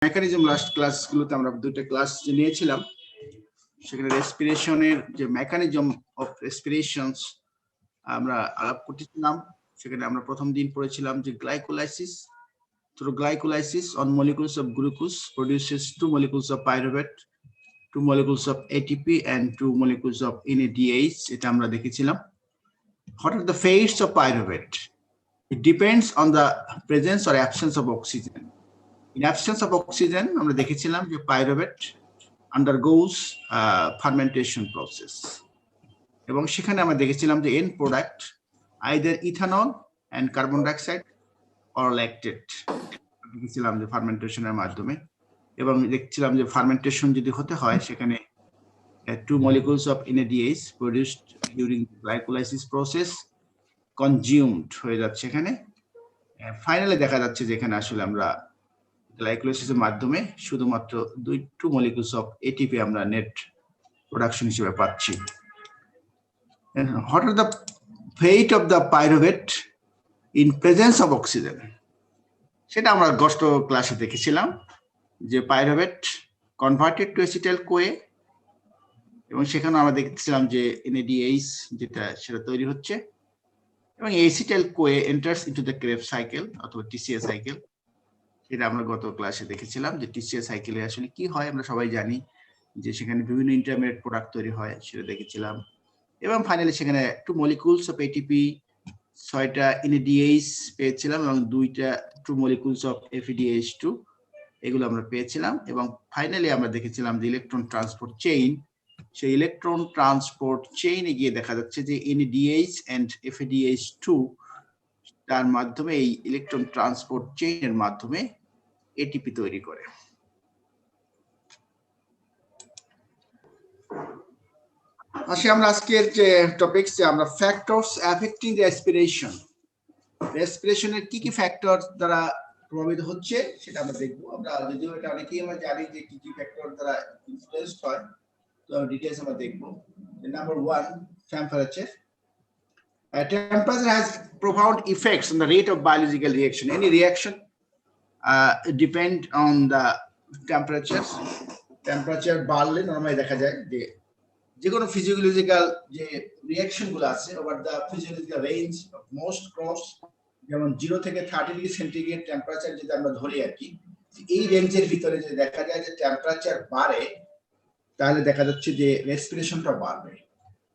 Mechanism last ক্লাসগুলোতে আমরা দুটো ক্লাস নিয়েছিলাম, সেখানে রেসপিরেশনের যে মেকানিজম অফ রেসপিরেশনস আমরা আলাপ করতেছিলাম। সেখানে আমরা প্রথম দিন পড়েছিলাম যে glycolysis, through glycolysis on molecules of glucose produces 2 molecules of pyruvate, 2 molecules of ATP and 2 molecules of NADH. এটা আমরা দেখেছিলাম। What are the fates of pyruvate? It depends on the presence or absence of oxygen. In absence of oxygen, আমরা দেখেছিলাম যে pyruvate undergoes fermentation process, এবং সেখানে আমরা দেখেছিলাম যে end product either ethanol and carbon dioxide or lactate দেখেছিলাম যে ফার্মেন্টেশনের মাধ্যমে, এবং দেখছিলাম যে ফার্মেন্টেশন যদি হতে হয় সেখানে 2 molecules of NADH produced during glycolysis process consumed হয়ে যাচ্ছে এখানে। ফাইনালি দেখা যাচ্ছে যে এখানে আসলে আমরা গ্লাইকোলাইসিসের মাধ্যমে শুধুমাত্র 2 molecules of ATP আমরা নেট প্রোডাকশন হিসেবে পাচ্ছি। What are the fate of the pyruvate in presence of oxygen? সেটা আমরা গত ক্লাসে দেখেছিলাম যে pyruvate converted to acetyl CoA, এবং সেখানে আমরা দেখেছিলাম যে NADH যেটা সেটা তৈরি হচ্ছে, এবং acetyl CoA enters into the Krebs cycle অথবা TCA সাইকেল। সেটা আমরা গত ক্লাসে দেখেছিলাম যে TCA সাইকেলে আসলে কি হয় আমরা সবাই জানি, যে সেখানে বিভিন্ন ইন্টারমিডিয়েট প্রোডাক্ট তৈরি হয়, সেটা দেখেছিলাম। এবং ফাইনালি সেখানে 2 molecules of ATP, 6টা NADH পেয়েছিলাম, এবং 2 molecules of FADH2 এগুলো আমরা পেয়েছিলাম। এবং ফাইনালি আমরা দেখেছিলাম যে ইলেকট্রন ট্রান্সপোর্ট চেইন, সেই ইলেকট্রন ট্রান্সপোর্ট চেইনে গিয়ে দেখা যাচ্ছে যে NADH and FADH2 তার মাধ্যমে এই ইলেকট্রন ট্রান্সপোর্ট চেইনের মাধ্যমে ATP তৈরি করে। আসি আমরা আজকের যে টপিকস, যে আমরা ফ্যাক্টরস অ্যাফেক্টিং দ্য রেসপিরেশন, রেসপিরেশনের কি কি ফ্যাক্টর দ্বারা প্রভাবিত হচ্ছে সেটা আমরা দেখবো। আমরা যদিও এটা অনেকেই আমরা জানি যে কি কি ফ্যাক্টর দ্বারা ইনফ্লুয়েন্সড হয়, তো ডিটেইলস আমরা দেখবো। Number 1, temperature. Temperature has profound effects on the rate of biological reaction. Any reaction depend on the temperature. Temperature বাড়লে নরমালি দেখা যায় যে কোনো ফিজিওলজিক্যাল যে রিঅ্যাকশন গুলো আছে over the physiological range of most crops, যেমন 0 থেকে 30 ডিগ্রি সেন্টিগ্রেড টেম্পারেচার যদি আমরা ধরি আর কি, এই রেঞ্জের ভিতরে যদি দেখা যায় যে টেম্পারেচার বাড়ে, তাহলে দেখা যাচ্ছে যে রেসপিরেশনটা বাড়বে।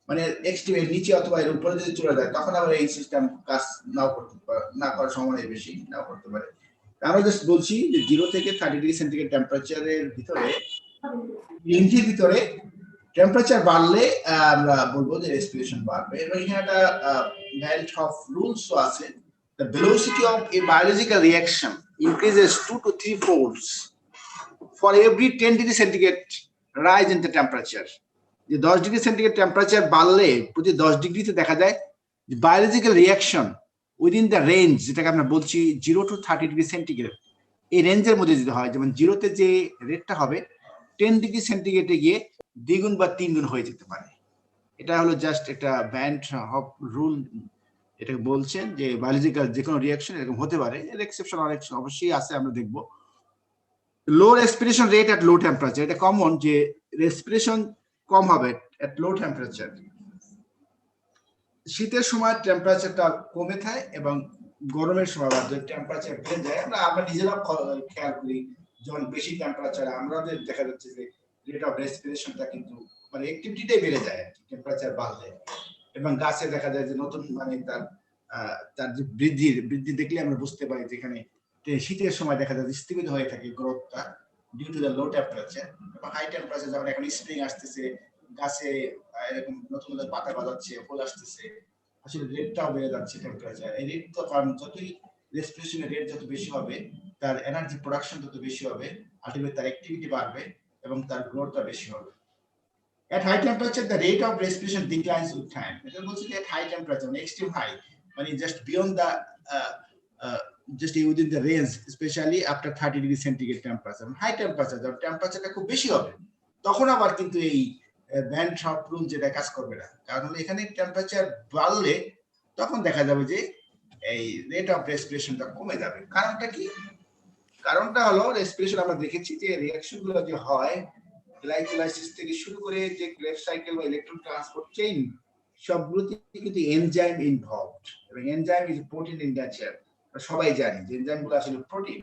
মানে এক্সট্রিমের নিচে অথবা এর উপরে যদি চলে যায়, তখন আবার এই সিস্টেম কাজ না করার সম্ভাবনা বেশি, নাও করতে পারে। আমরা জাস্ট বলছি যে 0 থেকে 30 ডিগ্রি সেন্টিগ্রেড টেম্পারেচারের ভিতরে, রেঞ্জের ভিতরে টেম্পারেচার বাড়লে আমরা বলবো যে রেসপিরেশন বাড়বে। এবং এখানে একটা ভ্যারিয়েন্ট অফ রুলস আছে। The velocity of a biological reaction increases 2 to 3 folds for every 10 degree centigrade rise in the temperature. যে 10 ডিগ্রি সেন্টিগ্রেড টেম্পারেচার বাড়লে প্রতি 10 ডিগ্রিতে দেখা যায় যে biological reaction within the range, যেটাকে আমরা বলছি 0 to 30 ডিগ্রি সেন্টিগ্রেড, এই রেঞ্জের মধ্যে যদি হয়, যেমন 0তে যে রেটটা হবে 10 ডিগ্রি সেন্টিগ্রেডে গিয়ে দ্বিগুণ বা তিনগুণ হয়ে যেতে পারে। এটা হলো জাস্ট একটা ব্যান্ড অফ রুল, এটা বলছেন যে বায়োলজিক্যাল যে কোনো রিঅ্যাকশন এরকম হতে পারে। এর এক্সেপশন অনেক অবশ্যই আছে, আমরা দেখব। লো রেসপিরেশন রেট এট লো টেম্পারেচার, এটা কমন যে রেসপিরেশন কম হবে এট লো টেম্পারেচার। শীতের সময় টেম্পারেচারটা কমে থাকে এবং গরমের সময় টেম্পারেচার বেড়ে যায়। আমরা নিজেরা খেয়াল করি, যখন বেশি টেম্পারেচার আমাদের দেখা যাচ্ছে যে রেট অফ রেসপিরেশনটা কিন্তু মানে অ্যাক্টিভিটিটাই বেড়ে যায় টেম্পারেচার বাড়লে। এবং গাছে দেখা যায় যে নতুন মানে তার যে বৃদ্ধি দেখলে আমরা বুঝতে পারি যেখানে শীতের সময় দেখা যায় স্থিমিত হয়ে থাকে গ্রোথটা due to the low temperature. এবং হাই টেম্পারেচার যখন এখন স্প্রিং আসতেছে, গাছে এরকম নতুন নতুন পাতা গজাচ্ছে, ফুল আসতেছে, আসলে রেটটাও বেড়ে যাচ্ছে টেম্পারেচার। এই রেট তো কারণ যতই রেসপিরেশনের রেট যত বেশি হবে, তার এনার্জি প্রোডাকশন তত বেশি হবে, আলটিমেট তার অ্যাক্টিভিটি বাড়বে এবং তার গ্রোথটা বেশি হবে। At high temperature, the rate of respiration declines with time. It is at high temperature, extreme high, when just beyond the just within the range, especially after 30 degree centigrade temperature. High temperature, যখন টেম্পারেচারটা খুব বেশি হবে, তখন আবার কিন্তু এই band of rule যেটা কাজ করবে না। কারণ এখানে টেম্পারেচার বাড়লে তখন দেখা যাবে যে এই রেট অফ রেসপিরেশনটা কমে যাবে। কারণটা কি? কারণটা হলো রেসপিরেশন আমরা দেখেছি যে রিঅ্যাকশন গুলো যে হয় গ্লাইকোলাইসিস থেকে শুরু করে যে ক্রেবস সাইকেল বা ইলেকট্রন ট্রান্সপোর্ট চেইন সবগুলোতে কিন্তু এনজাইম ইনভলভড এবং enzyme is protein in nature. সবাই জানি যে এনজাইম গুলো আসলে প্রোটিন।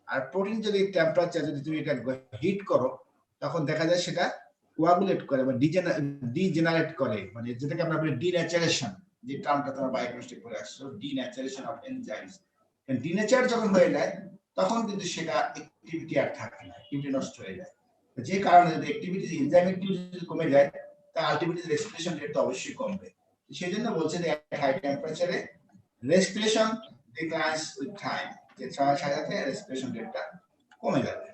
আর প্রোটিন যদি টেম্পারেচার যদি তুমি এটা হিট করো তখন দেখা যায় সেটা কোয়াগুলেট করে বা ডিজেনারেট করে, মানে যেটাকে আমরা বলি ডিন্যাচারেশন, যে টার্মটা তোমরা বায়োকেমিস্ট্রি পড়ে আসছো, ডিন্যাচারেশন অফ এনজাইমস। ডিন্যাচার যখন হয়ে যায় তখন কিন্তু সেটা অ্যাক্টিভিটি আর থাকে না, অ্যাক্টিভিটি নষ্ট হয়ে যায়। যে কারণে যদি অ্যাক্টিভিটি এনজাইম অ্যাক্টিভিটি যদি কমে যায় তার আলটিমেটলি রেসপিরেশন রেট তো অবশ্যই কমবে। সেই জন্য বলছে যে হাই টেম্পারেচারে রেসপিরেশন ডিক্লাইন্স উইথ টাইম, যে সময়ের সাথে সাথে রেসপিরেশন রেটটা কমে যাবে।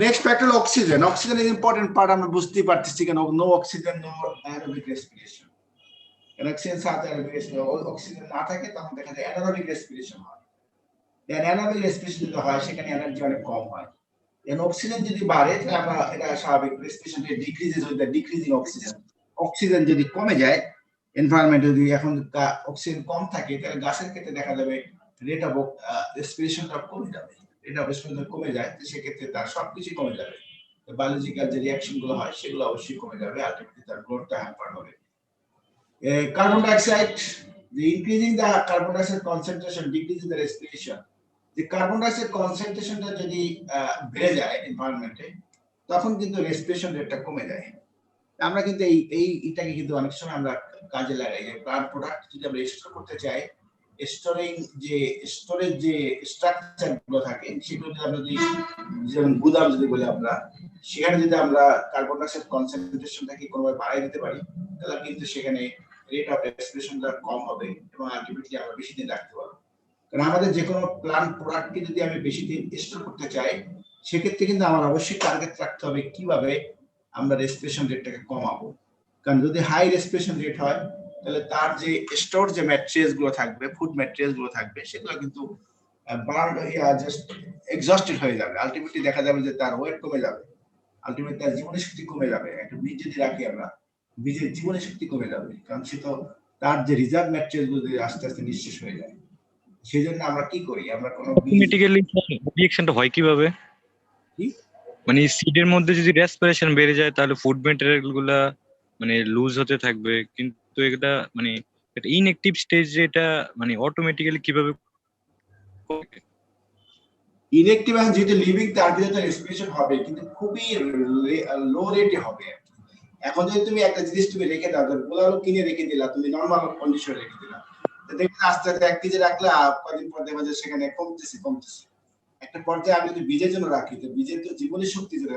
Next factor oxygen. Oxygen is important part, আমরা বুঝতেই পারতেছি কেন no oxygen no aerobic respiration. Oxygen সাথে অক্সিজেন না থাকে তখন দেখা যায় অ্যানারোবিক রেসপিরেশন হয়। অ্যানারোবিক রেসপিরেশন যদি হয় সেখানে এনার্জি অনেক কম হয়। অক্সিজেন যদি বাড়ে তাহলে আমরা এটা স্বাভাবিক respiration rate decreases with the decreasing oxygen. Oxygen যদি কমে যায় এনভায়রনমেন্টে, যদি এখন অক্সিজেন কম থাকে তাহলে গাছের ক্ষেত্রে দেখা যাবে রেট অফ রেসপিরেশনটা কমে যাবে। রেট অফ রেসপিরেশন কমে যায় তো সেক্ষেত্রে তার সবকিছু কমে যাবে, বায়োলজিক্যাল যে রিঅ্যাকশন গুলো হয় সেগুলো অবশ্যই কমে যাবে, আলটিমেটলি তার গ্রোথটা হ্যাম্পার হবে। Carbon dioxide, the increasing the carbon dioxide concentration decreases the respiration. যে কার্বন ডাইঅক্সাইড কনসেন্ট্রেশনটা যদি বেড়ে যায় এনভায়রনমেন্টে তখন কিন্তু রেসপিরেশন রেটটা কমে যায়। আমরা কিন্তু এইটাকে কিন্তু অনেক সময় আমরা কাজে লাগাই, যে প্লান্ট প্রোডাক্ট যদি আমরা স্টোর করতে চাই, স্টোরেজ যে স্ট্রাকচার গুলো থাকে সেগুলো যদি আমরা যেমন গুদাম যদি বলি আমরা, সেখানে যদি আমরা কার্বন ডাইঅক্সাইড কনসেন্ট্রেশনটাকে কোনোভাবে বাড়াই দিতে পারি তাহলে কিন্তু সেখানে রেট অফ রেসপিরেশনটা কম হবে এবং আলটিমেটলি আমরা বেশি দিন রাখতে পারবো। কারণ আমাদের যে কোনো প্লান্ট প্রোডাক্টকে যদি আমি বেশি দিন স্টোর করতে চাই সেক্ষেত্রে কিন্তু আমার অবশ্যই টার্গেট রাখতে হবে কিভাবে আমরা রেসপিরেশন রেটটাকে কমাবো। কারণ যদি হাই রেসপিরেশন রেট হয় তাহলে তার যে স্টোর যে ম্যাট্রিয়ালস গুলো থাকবে, ফুড ম্যাট্রিয়ালস গুলো থাকবে, সেগুলো কিন্তু জাস্ট এক্সস্টেড হয়ে যাবে। আলটিমেটলি দেখা যাবে যে তার ওয়েট কমে যাবে, আলটিমেটলি তার জীবনী শক্তি কমে যাবে। একটা বীজ যদি রাখি আমরা, বীজের জীবনী শক্তি কমে যাবে, কারণ সে তো তার যে রিজার্ভ ম্যাট্রিয়ালস গুলো আস্তে আস্তে নিঃশেষ হয়ে যায়। সেই জন্য আমরা কি করি, আমরা কোনো অটোমেটিক্যালি রিঅ্যাকশনটা হয় কিভাবে? মানে সিডের মধ্যে যদি রেসপিরেশন বেড়ে যায় তাহলে ফুড ম্যাটেরিয়াল গুলা মানে লুজ হতে থাকবে, কিন্তু এটা মানে এটা ইনঅ্যাক্টিভ স্টেজে এটা মানে অটোমেটিক্যালি কিভাবে ইনঅ্যাক্টিভ এখন যেহেতু লিভিং তার ভিতরে রেসপিরেশন হবে কিন্তু খুবই লো রেটে হবে। এখন যদি তুমি একটা জিনিস তুমি রেখে দাও, গোলাগুলো কিনে রেখে দিলা, তুমি নর্মাল কন্ডিশনে রেখে দিলা, দেখবে আস্তে আস্তে এক কেজি রাখলে কদিন পর দেখবে যে সেখানে কমতেছে। একটা পর্যায়ে আমি যদি বীজের জন্য রাখি তো বীজের তো জীবনী শক্তি যেটা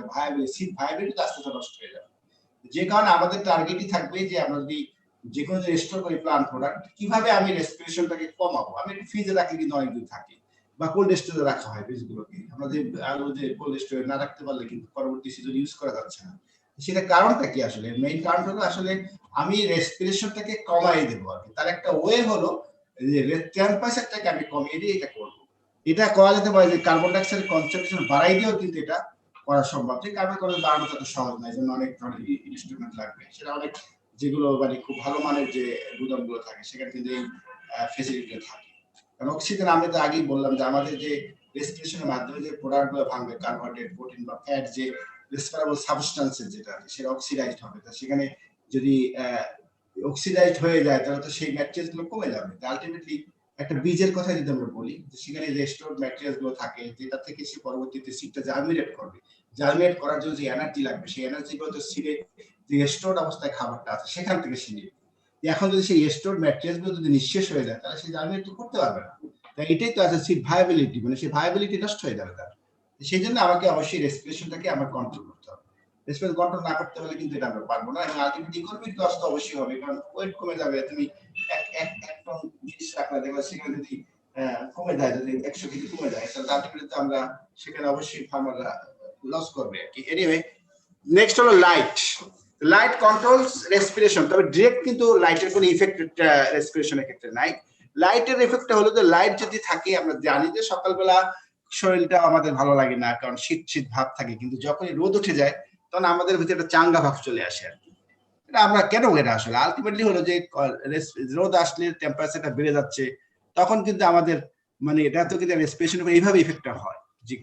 সিড ভাইব্রেট আস্তে আস্তে নষ্ট হয়ে যাবে। যে কারণে আমাদের টার্গেটই থাকবে যে আমরা যদি যে কোনো স্টোর করি প্লান্ট প্রোডাক্ট, কিভাবে আমি রেসপিরেশনটাকে কমাবো। আমি ফ্রিজে রাখলে কিন্তু অনেকদিন থাকে বা কোল্ড স্টোরে রাখা হয় বীজগুলোকে। আমরা যে আলু যে কোল্ড স্টোরে না রাখতে পারলে কিন্তু পরবর্তী সিজন ইউজ করা যাচ্ছে না। সেটা কারণটা কি? আসলে মেইন কারণ হলো আসলে আমি রেসপিরেশনটাকে কমাই দেবো আর কি। তার একটা ওয়ে হলো যে টেম্পারেচারটাকে আমি কমিয়ে দিয়ে এটা করবো। এটা করা যেতে পারে যে কার্বন ডাইঅক্সাইড কনসেন্ট্রেশন বাড়াই দিয়েও কিন্তু এটা করা সম্ভব। যে কার্বন ডাইঅক্সাইড বাড়ানো তো সহজ নয়, জন্য অনেক ধরনের ইনস্ট্রুমেন্ট লাগবে। সেটা অনেক যেগুলো মানে খুব ভালো মানের যে গুদামগুলো থাকে সেখানে কিন্তু এই ফেসিলিটি থাকে। কারণ অক্সিজেন আমি তো আগেই বললাম যে আমাদের যে রেসপিরেশনের মাধ্যমে যে প্রোডাক্টগুলো ভাঙবে, কার্বোহাইড্রেট, প্রোটিন বা ফ্যাট, যে রেসপিরেবল সাবস্টেন্সেস যেটা সেটা অক্সিডাইজড হবে। তা সেখানে যদি অক্সিডাইজড হয়ে যায় তাহলে তো সেই ম্যাট্রিয়ালস গুলো কমে যাবে। আলটিমেটলি একটা বীজের কথা যদি আমরা বলি, সেখানে যে স্টোরড ম্যাটেরিয়ালস গুলো থাকে যেটা থেকে সে পরবর্তীতে সিডটা জার্মিনেট করবে, জার্মিনেট করার জন্য যে এনার্জি লাগবে সেই এনার্জি গুলো তো সিডে যে স্টোরড অবস্থায় খাবারটা আছে সেখান থেকে সে নিবে। এখন যদি সেই স্টোরড ম্যাটেরিয়ালস গুলো যদি নিঃশেষ হয়ে যায় তাহলে সে জার্মিনেট করতে পারবে না। তাই এটাই তো আছে সিড ভায়াবিলিটি, মানে সেই ভায়াবিলিটি নষ্ট হয়ে যাবে তার। সেই জন্য আমাকে অবশ্যই রেসপিরেশনটাকে আমার কন্ট্রোল করতে হবে। রেসপিরেশন কন্ট্রোল না করতে হলে কিন্তু এটা আমরা পারবো না, এবং আলটিমেটলি ইকোনমিক লস তো অবশ্যই হবে, কারণ ওয়েট কমে যাবে। তুমি এক টন জিনিস রাখলে দেখবে সেখানে যদি কমে যায়, যদি 100 কেজি কমে যায় তাহলে আলটিমেটলি তো আমরা সেখানে অবশ্যই ফার্মাররা লস করবে আর কি। এনিওয়ে, নেক্সট হলো লাইট। লাইট কন্ট্রোলস রেসপিরেশন, তবে ডিরেক্ট কিন্তু লাইটের কোনো ইফেক্ট রেসপিরেশনের ক্ষেত্রে নাই। লাইটের এফেক্টটা হলো যে লাইট যদি থাকে, আমরা জানি যে সকালবেলা শরীরটা আমাদের ভালো লাগে না, কারণ শীত শীত ভাব থাকে, কিন্তু যখনই রোদ উঠে যায় তখন আমাদের ভিতরে একটা চাঙ্গা ভাব চলে আসে আর কি। এটা আমরা কেন, এটা আসলে আলটিমেটলি হলো যে রোদ আসলে টেম্পারেচারটা বেড়ে যাচ্ছে, তখন কিন্তু আমাদের মানে এটা তো কিন্তু রেসপিরেশনের উপর এইভাবে ইফেক্টটা হয় যে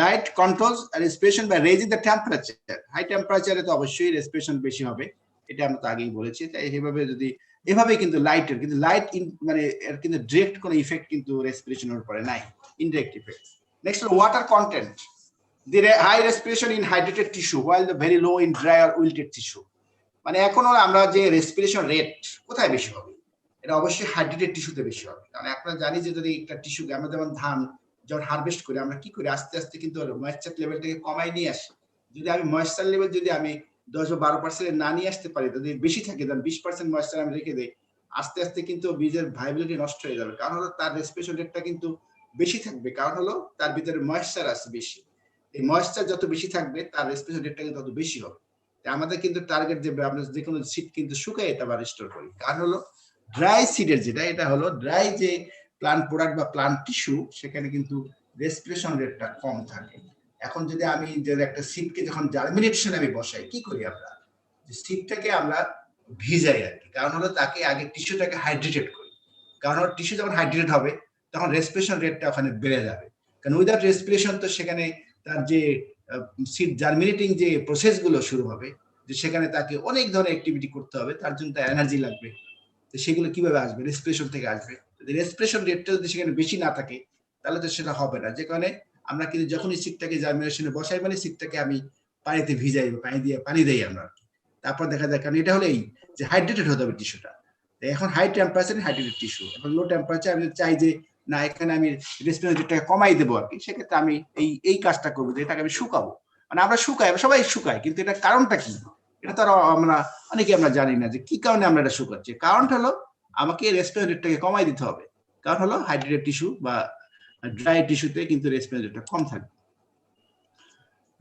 light controls respiration by raising the temperature. High টেম্পারেচারে তো অবশ্যই রেসপিরেশন বেশি হবে, এটা আমরা তো আগেই বলেছি। তাই এভাবে যদি এভাবে কিন্তু লাইটের কিন্তু লাইট মানে এর কিন্তু ডিরেক্ট কোনো ইফেক্ট কিন্তু রেসপিরেশনের উপরে নাই, indirect effect. Next water content, the high respiration in hydrated tissue while the very low in dry or wilted tissue। মানে এখন আমরা যে রেসপিরেশন রেট কোথায় বেশি হবে, এটা অবশ্যই হাইড্রেটেড টিস্যুতে বেশি হবে। কারণ আপনারা জানি যে যদি একটা টিস্যু আমরা যেমন ধান যখন হারভেস্ট করি আমরা কি করি, আস্তে আস্তে কিন্তু ময়েশ্চার লেভেলটাকে কমাই নিয়ে আসি। যদি আমি ময়েশ্চার লেভেল যদি আমি 10 বা 12% না নিয়ে আসতে পারি, যদি বেশি থাকে ধরেন 20% ময়েশ্চার আমি রেখে দেই, আস্তে আস্তে কিন্তু বীজের ভাইবিলিটি নষ্ট হয়ে যাবে। কারণ হলো তার রেসপিরেশন রেটটা কিন্তু বেশি থাকবে, কারণ হলো তার ভিতরে ময়েশ্চার আছে বেশি। এই ময়েশ্চার যত বেশি থাকবে তার রেসপিরেশন রেটটা কিন্তু তত বেশি হবে। আমাদের কিন্তু টার্গেট যে আমরা যে কোনো সিড কিন্তু শুকাই এটা আবার রিস্টোর করি। কারণ হলো ড্রাই সিডের যেটা এটা হলো ড্রাই যে প্লান্ট প্রোডাক্ট বা প্লান্ট টিস্যু, সেখানে কিন্তু রেসপিরেশন রেটটা কম থাকে। এখন যদি আমি যে একটা সিডকে যখন জার্মিনেশন আমি বসাই, কি করি আমরা, যে সিডটাকে আমরা ভিজাই আর কি। কারণ হলো তাকে আগে টিস্যুটাকে হাইড্রেটেড করি। কারণ হলো টিস্যু যখন হাইড্রেটেড হবে তখন রেসপিরেশন রেটটা ওখানে বেড়ে যাবে। কারণ উইদাউট রেসপিরেশন তো সেখানে তার যে সিড জার্মিনেটিং যে প্রসেস গুলো শুরু হবে, যে সেখানে তাকে অনেক ধরনের অ্যাক্টিভিটি করতে হবে, তার জন্য তার এনার্জি লাগবে। তো সেগুলো কিভাবে আসবে, রেসপিরেশন থেকে আসবে। যদি রেসপিরেশন রেটটা যদি সেখানে বেশি না থাকে তাহলে তো সেটা হবে না। যে কারণে আমরা কিন্তু যখনই সিডটাকে জার্মিনেশনে বসাই মানে সিডটাকে আমি পানিতে ভিজাই, পানি দেই আমরা। তারপর দেখা যায়, কারণ এটা হলো এই যে হাইড্রেটেড হতে হবে টিস্যুটা। এখন হাই টেম্পারেচারে হাইড্রেটেড টিস্যু, এখন লো টেম্পারেচার আমি চাই যে না এখানে আমি রেসপিরেশন রেটটাকে কমাই দেবো আর কি, সেক্ষেত্রে আমি এই কাজটা করবো যে এটাকে আমি শুকাবো। মানে আমরা শুকাই, সবাই শুকাই, কিন্তু এটা কারণটা কি, এটা তো আমরা অনেকে আমরা জানি না যে কি কারণে আমরা এটা শুকাচ্ছি। কারণটা হলো আমাকে রেসপিরেশন রেটটাকে কমাই দিতে হবে। কারণ হলো হাইড্রেটেড টিস্যু বা ড্রাই টিস্যুতে কিন্তু রেসপিরেশন রেটটা কম থাকবে।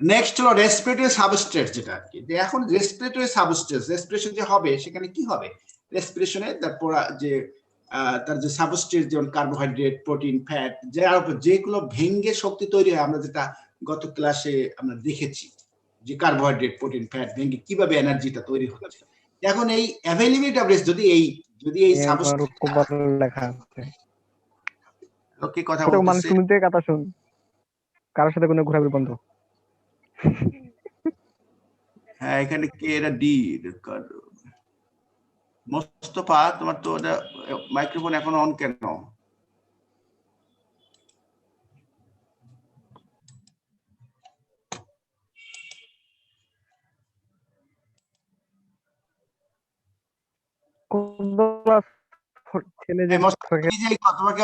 নেক্সট হলো রেসপিরেটরি সাবস্ট্রেট, যেটা আর কি যে এখন রেসপিরেটরি সাবস্ট্রেট রেসপিরেশন যে হবে সেখানে কি হবে, রেসপিরেশনে তারপর যে তার যে সাবস্ট্রেট যেমন কার্বোহাইড্রেট, প্রোটিন, ফ্যাট, যেগুলো ভেঙে শক্তি তৈরি হয়, আমরা যেটা গত ক্লাসে আমরা দেখেছি যে কার্বোহাইড্রেট, প্রোটিন, ফ্যাট ভেঙে কিভাবে এনার্জিটা তৈরি হচ্ছে। এখন এই অ্যাভেইলেবিলিটি অফ রেস্ট যদি এই সাবস্ট্রেট লেখা আছে, ওকে কথা মানুষ বলতেছে, শুনতে কথা শুন, কারোর সাথে কোনো ঘোরাঘুরি বন্ধ। হ্যাঁ এখানে কে এটা ডি মোস্তফা, তোমার তো এটা মাইক্রোফোন এখন অন কেন? ছেলে যে তোমাকে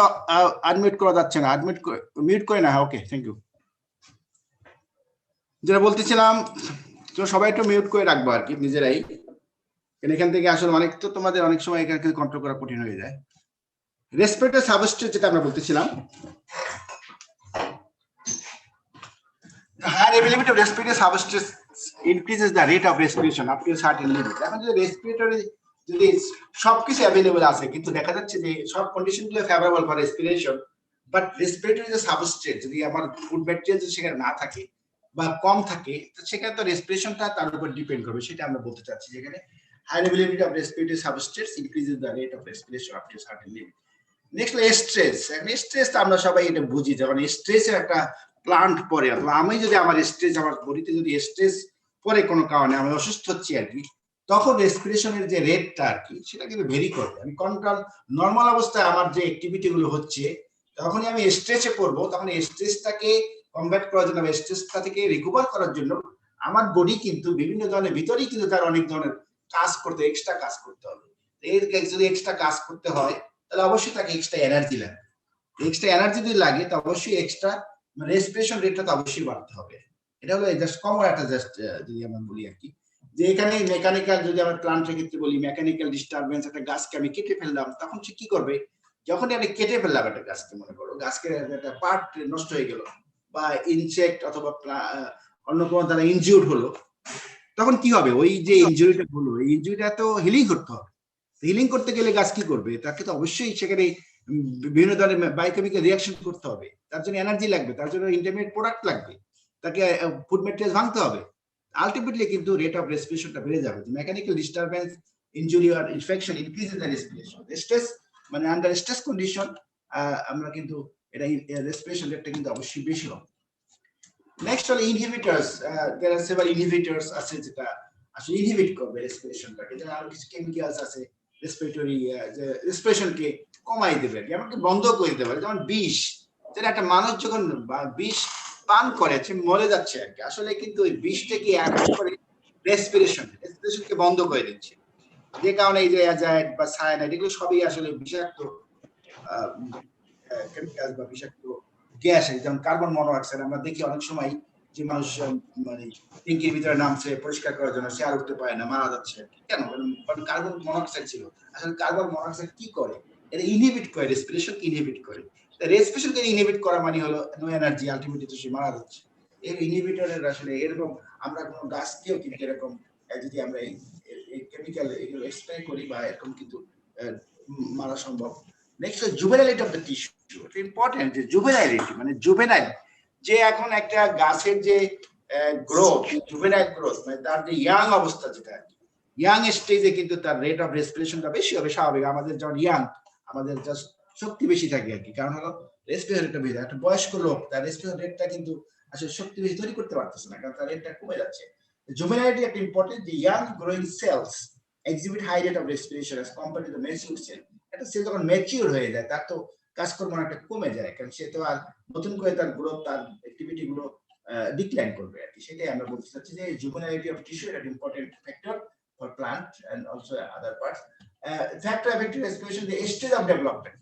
আনমিউট করা যাচ্ছে না, মিউট করে না। ওকে, থ্যাংক ইউ। যেটা বলতেছিলাম, তো সবাই একটু মিউট করে রাখবো আর কি নিজেরাই, এখান থেকে আসলে অনেক তো তোমাদের অনেক সময় এখানে কন্ট্রোল করা কঠিন হয়ে যায়। রেসপিরেটরি সাবস্ট্রেট যেটা আমরা বলতেছিলাম, higher availability of respiratory substances increases the rate of respiration up to a certain limit। এখন যদি রেসপিরেটরি যদি সবকিছু অ্যাভেলেবল আছে কিন্তু দেখা যাচ্ছে যে সব কন্ডিশনগুলো favourable for respiration, but respiratory যে সাবস্ট্রেট যদি আমার ফুড ম্যাটেরিয়াল যদি সেখানে না থাকে বা কম থাকে, তো সেখানে তো রেসপিরেশনটা তার উপর ডিপেন্ড করবে। সেটা আমরা বলতে চাচ্ছি যেখানে higher availability of respiratory substances increases the rate of respiration up to a certain limit। Next stress. Stress আমরা সবাই এটা বুঝি, যখন স্ট্রেসের একটা প্লান্ট পরে, অথবা আমি যদি আমার স্ট্রেস, আমার বডিতে যদি স্ট্রেস পরে কোনো কারণে আমি অসুস্থ হচ্ছি আর কি, তখন রেসপিরেশনের যে রেটটা আর কি সেটা কিন্তু ভেরি করবে। আমি কন্ট্রোল নর্মাল অবস্থায় আমার যে অ্যাক্টিভিটি গুলো হচ্ছে, তখনই আমি স্ট্রেসে পড়বো, তখন স্ট্রেসটাকে কমব্যাট করার জন্য, স্ট্রেসটা থেকে রিকভার করার জন্য আমার বডি কিন্তু বিভিন্ন ধরনের ভিতরেই কিন্তু তার অনেক ধরনের কাজ করতে, এক্সট্রা কাজ করতে হবে। এর যদি এক্সট্রা কাজ করতে হয় তাহলে অবশ্যই তাকে এক্সট্রা এনার্জি লাগবে। এক্সট্রা এনার্জি যদি লাগে তো অবশ্যই এক্সট্রা রেসপিরেশন রেটটা তো অবশ্যই বাড়তে হবে। এটা হলো জাস্ট কমন একটা জাস্ট যদি আমরা বলি আর কি, যে এখানে মেকানিক্যাল যদি আমরা প্লান্টের ক্ষেত্রে বলি, মেকানিক্যাল ডিস্টারবেন্স, একটা গাছকে আমি কেটে ফেললাম, তখন সে কি করবে, যখনই আমি কেটে ফেললাম একটা গাছকে, মনে করো গাছকে একটা পার্ট নষ্ট হয়ে গেল বা ইনসেক্ট অথবা অন্য কোনো দ্বারা ইনজিউর্ড হলো, তখন কি হবে, ওই যে ইনজুরিটা হলো এই ইনজুরিটা তো হিলিং করতে হবে। হিলিং করতে গেলে গাছ কি করবে, তাকে তো অবশ্যই সেখানে বিভিন্ন ধরনের বায়োকেমিক্যাল রিঅ্যাকশন করতে হবে, তার জন্য এনার্জি লাগবে, তার জন্য ইন্টারমিডিয়েট প্রোডাক্ট লাগবে, তাকে ফুড ম্যাটেরিয়াল ভাঙতে হবে। আলটিমেটলি কিন্তু রেট অফ রেসপিরেশনটা বেড়ে যাবে। মেকানিক্যাল ডিস্টারবেন্স, ইনজুরি আর infection increases the respiration. Stress মানে আন্ডার স্ট্রেস কন্ডিশন আমরা কিন্তু এটা রেসপিরেশন রেটটা কিন্তু অবশ্যই বেশি হবে। নেক্সট হলো inhibitors, there are several inhibitors আছে যেটা আসলে ইনহিবিট করবে রেসপিরেশনটাকে। যেমন আরো কিছু কেমিক্যালস আছে রেসপিরেটরি যে রেসপিরেশনকে কমাই দেবে, এমনকি বন্ধ করে দিতে পারে। যেমন বিষ, যেটা একটা মানুষ যখন বিষ পান করে সে মরে যাচ্ছে আর কি, আসলে কিন্তু ওই বিষটা কি অ্যাফেক্ট করে রেসপিরেশনকে বন্ধ করে দিচ্ছে, যে কারণে এই যে অ্যাজাইড বা সায়ানাইড এগুলো সবই আসলে বিষাক্ত কেমিক্যাল বা বিষাক্ত গ্যাস। যেমন কার্বন মনোঅক্সাইড আমরা দেখি অনেক সময় যে মানুষ মানে ট্যাঙ্কির ভিতরে নামছে পরিষ্কার করার জন্য, সে আর উঠতে পারে না, মারা যাচ্ছে। কেন? কারণ কার্বন মনোঅক্সাইড ছিল। আসলে কার্বন মনোঅক্সাইড কি করে? এটা ইনহিবিট করে, রেসপিরেশনকে ইনহিবিট করে। রেসপিরেশনকে ইনহিবিট করা মানে হলো নো এনার্জি, আলটিমেটলি তো সে মারা যাচ্ছে। এই ইনহিবিটরের আসলে এরকম আমরা কোনো গাছকেও কিন্তু এরকম যদি আমরা এই কেমিক্যাল এগুলো স্প্রে করি বা এরকম কিন্তু মারা সম্ভব। নেক্সট জুভেনাইলিটি অফ দ্য টিস্যু, এটা ইম্পর্টেন্ট যে জুভেনাইলিটি মানে জুভেনাইল, যে এখন একটা গাছের যে গ্রোথ, জুভেনাইল গ্রোথ মানে তার যে ইয়াং অবস্থা, যেটা ইয়াং স্টেজে কিন্তু তার রেট অফ রেসপিরেশনটা বেশি হবে স্বাভাবিক। আমাদের যখন ইয়াং আমাদের জাস্ট শক্তি বেশি থাকে আর কি, কারণ হলো রেসপিরেশন রেটটা বেশি। একটা বয়স্ক লোক তার রেসপিরেশন রেটটা কিন্তু আসলে শক্তি বেশি তৈরি করতে পারতেছে না, কারণ তার রেটটা কমে যাচ্ছে। জুভেনাইলিটি একটা ইম্পর্টেন্ট, যে young growing cells exhibit high rate of respiration as compared to the mature cell. একটা সেল যখন ম্যাচিউর হয়ে যায় তার তো কাজকর্ম একটা কমে যায়, কারণ সে তো আর নতুন করে তার গ্রোথ, তার অ্যাক্টিভিটি গুলো ডিক্লাইন করবে আর কি। সেটাই আমরা বলতে চাচ্ছি যে জুভেনাইলিটি অফ টিস্যু একটা important factor for plant and also other parts. Factor affecting respiration, the stage of development.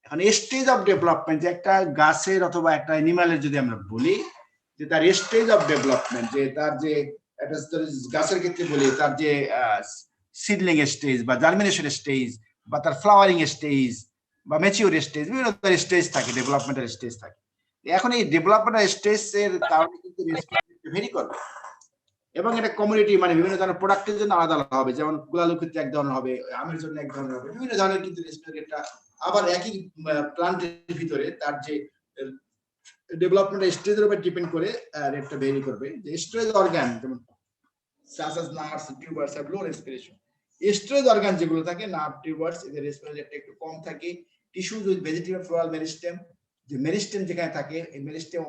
এখন স্টেজ অফ ডেভেলপমেন্ট যে একটা গাছের অথবা একটা অ্যানিমালের যদি আমরা বলি যে তার স্টেজ অফ ডেভেলপমেন্ট, যে তার যে একটা গাছের ক্ষেত্রে বলি তার যে সিডলিং স্টেজ বা জার্মিনেশন স্টেজ বা তার ফ্লাওয়ারিং স্টেজ বা ম্যাচিউর স্টেজ, বিভিন্ন ধরনের স্টেজ থাকে, ডেভেলপমেন্টাল স্টেজ থাকে। এখন এই ডেভেলপমেন্টাল স্টেজের কারণে কিন্তু ভেরি করবে, এবং এটা কমিউনিটি মানে বিভিন্ন ধরনের প্রোডাক্টের জন্য আলাদা আলাদা হবে। যেমন গোলালুর ক্ষেত্রে এক ধরনের হবে, আমের জন্য এক ধরনের হবে, বিভিন্ন ধরনের কিন্তু রেসপিরেটরটা আবার একই প্লান্টের ভিতরে তার যে ডেভেলপমেন্টাল স্টেজের উপর ডিপেন্ড করে রেটটা ভেরি করবে। যে স্টোরেজ অর্গান যেমন such as nerves, tubers have low respiration. Storage organ যেগুলো থাকে, নার্ভ, টিউবার্স, এদের রেসপিরেশন রেটটা একটু কম থাকে। Tissues with vegetative floral meristem, যে মেরিস্টেম যেখানে থাকে, এই মেরিস্টেম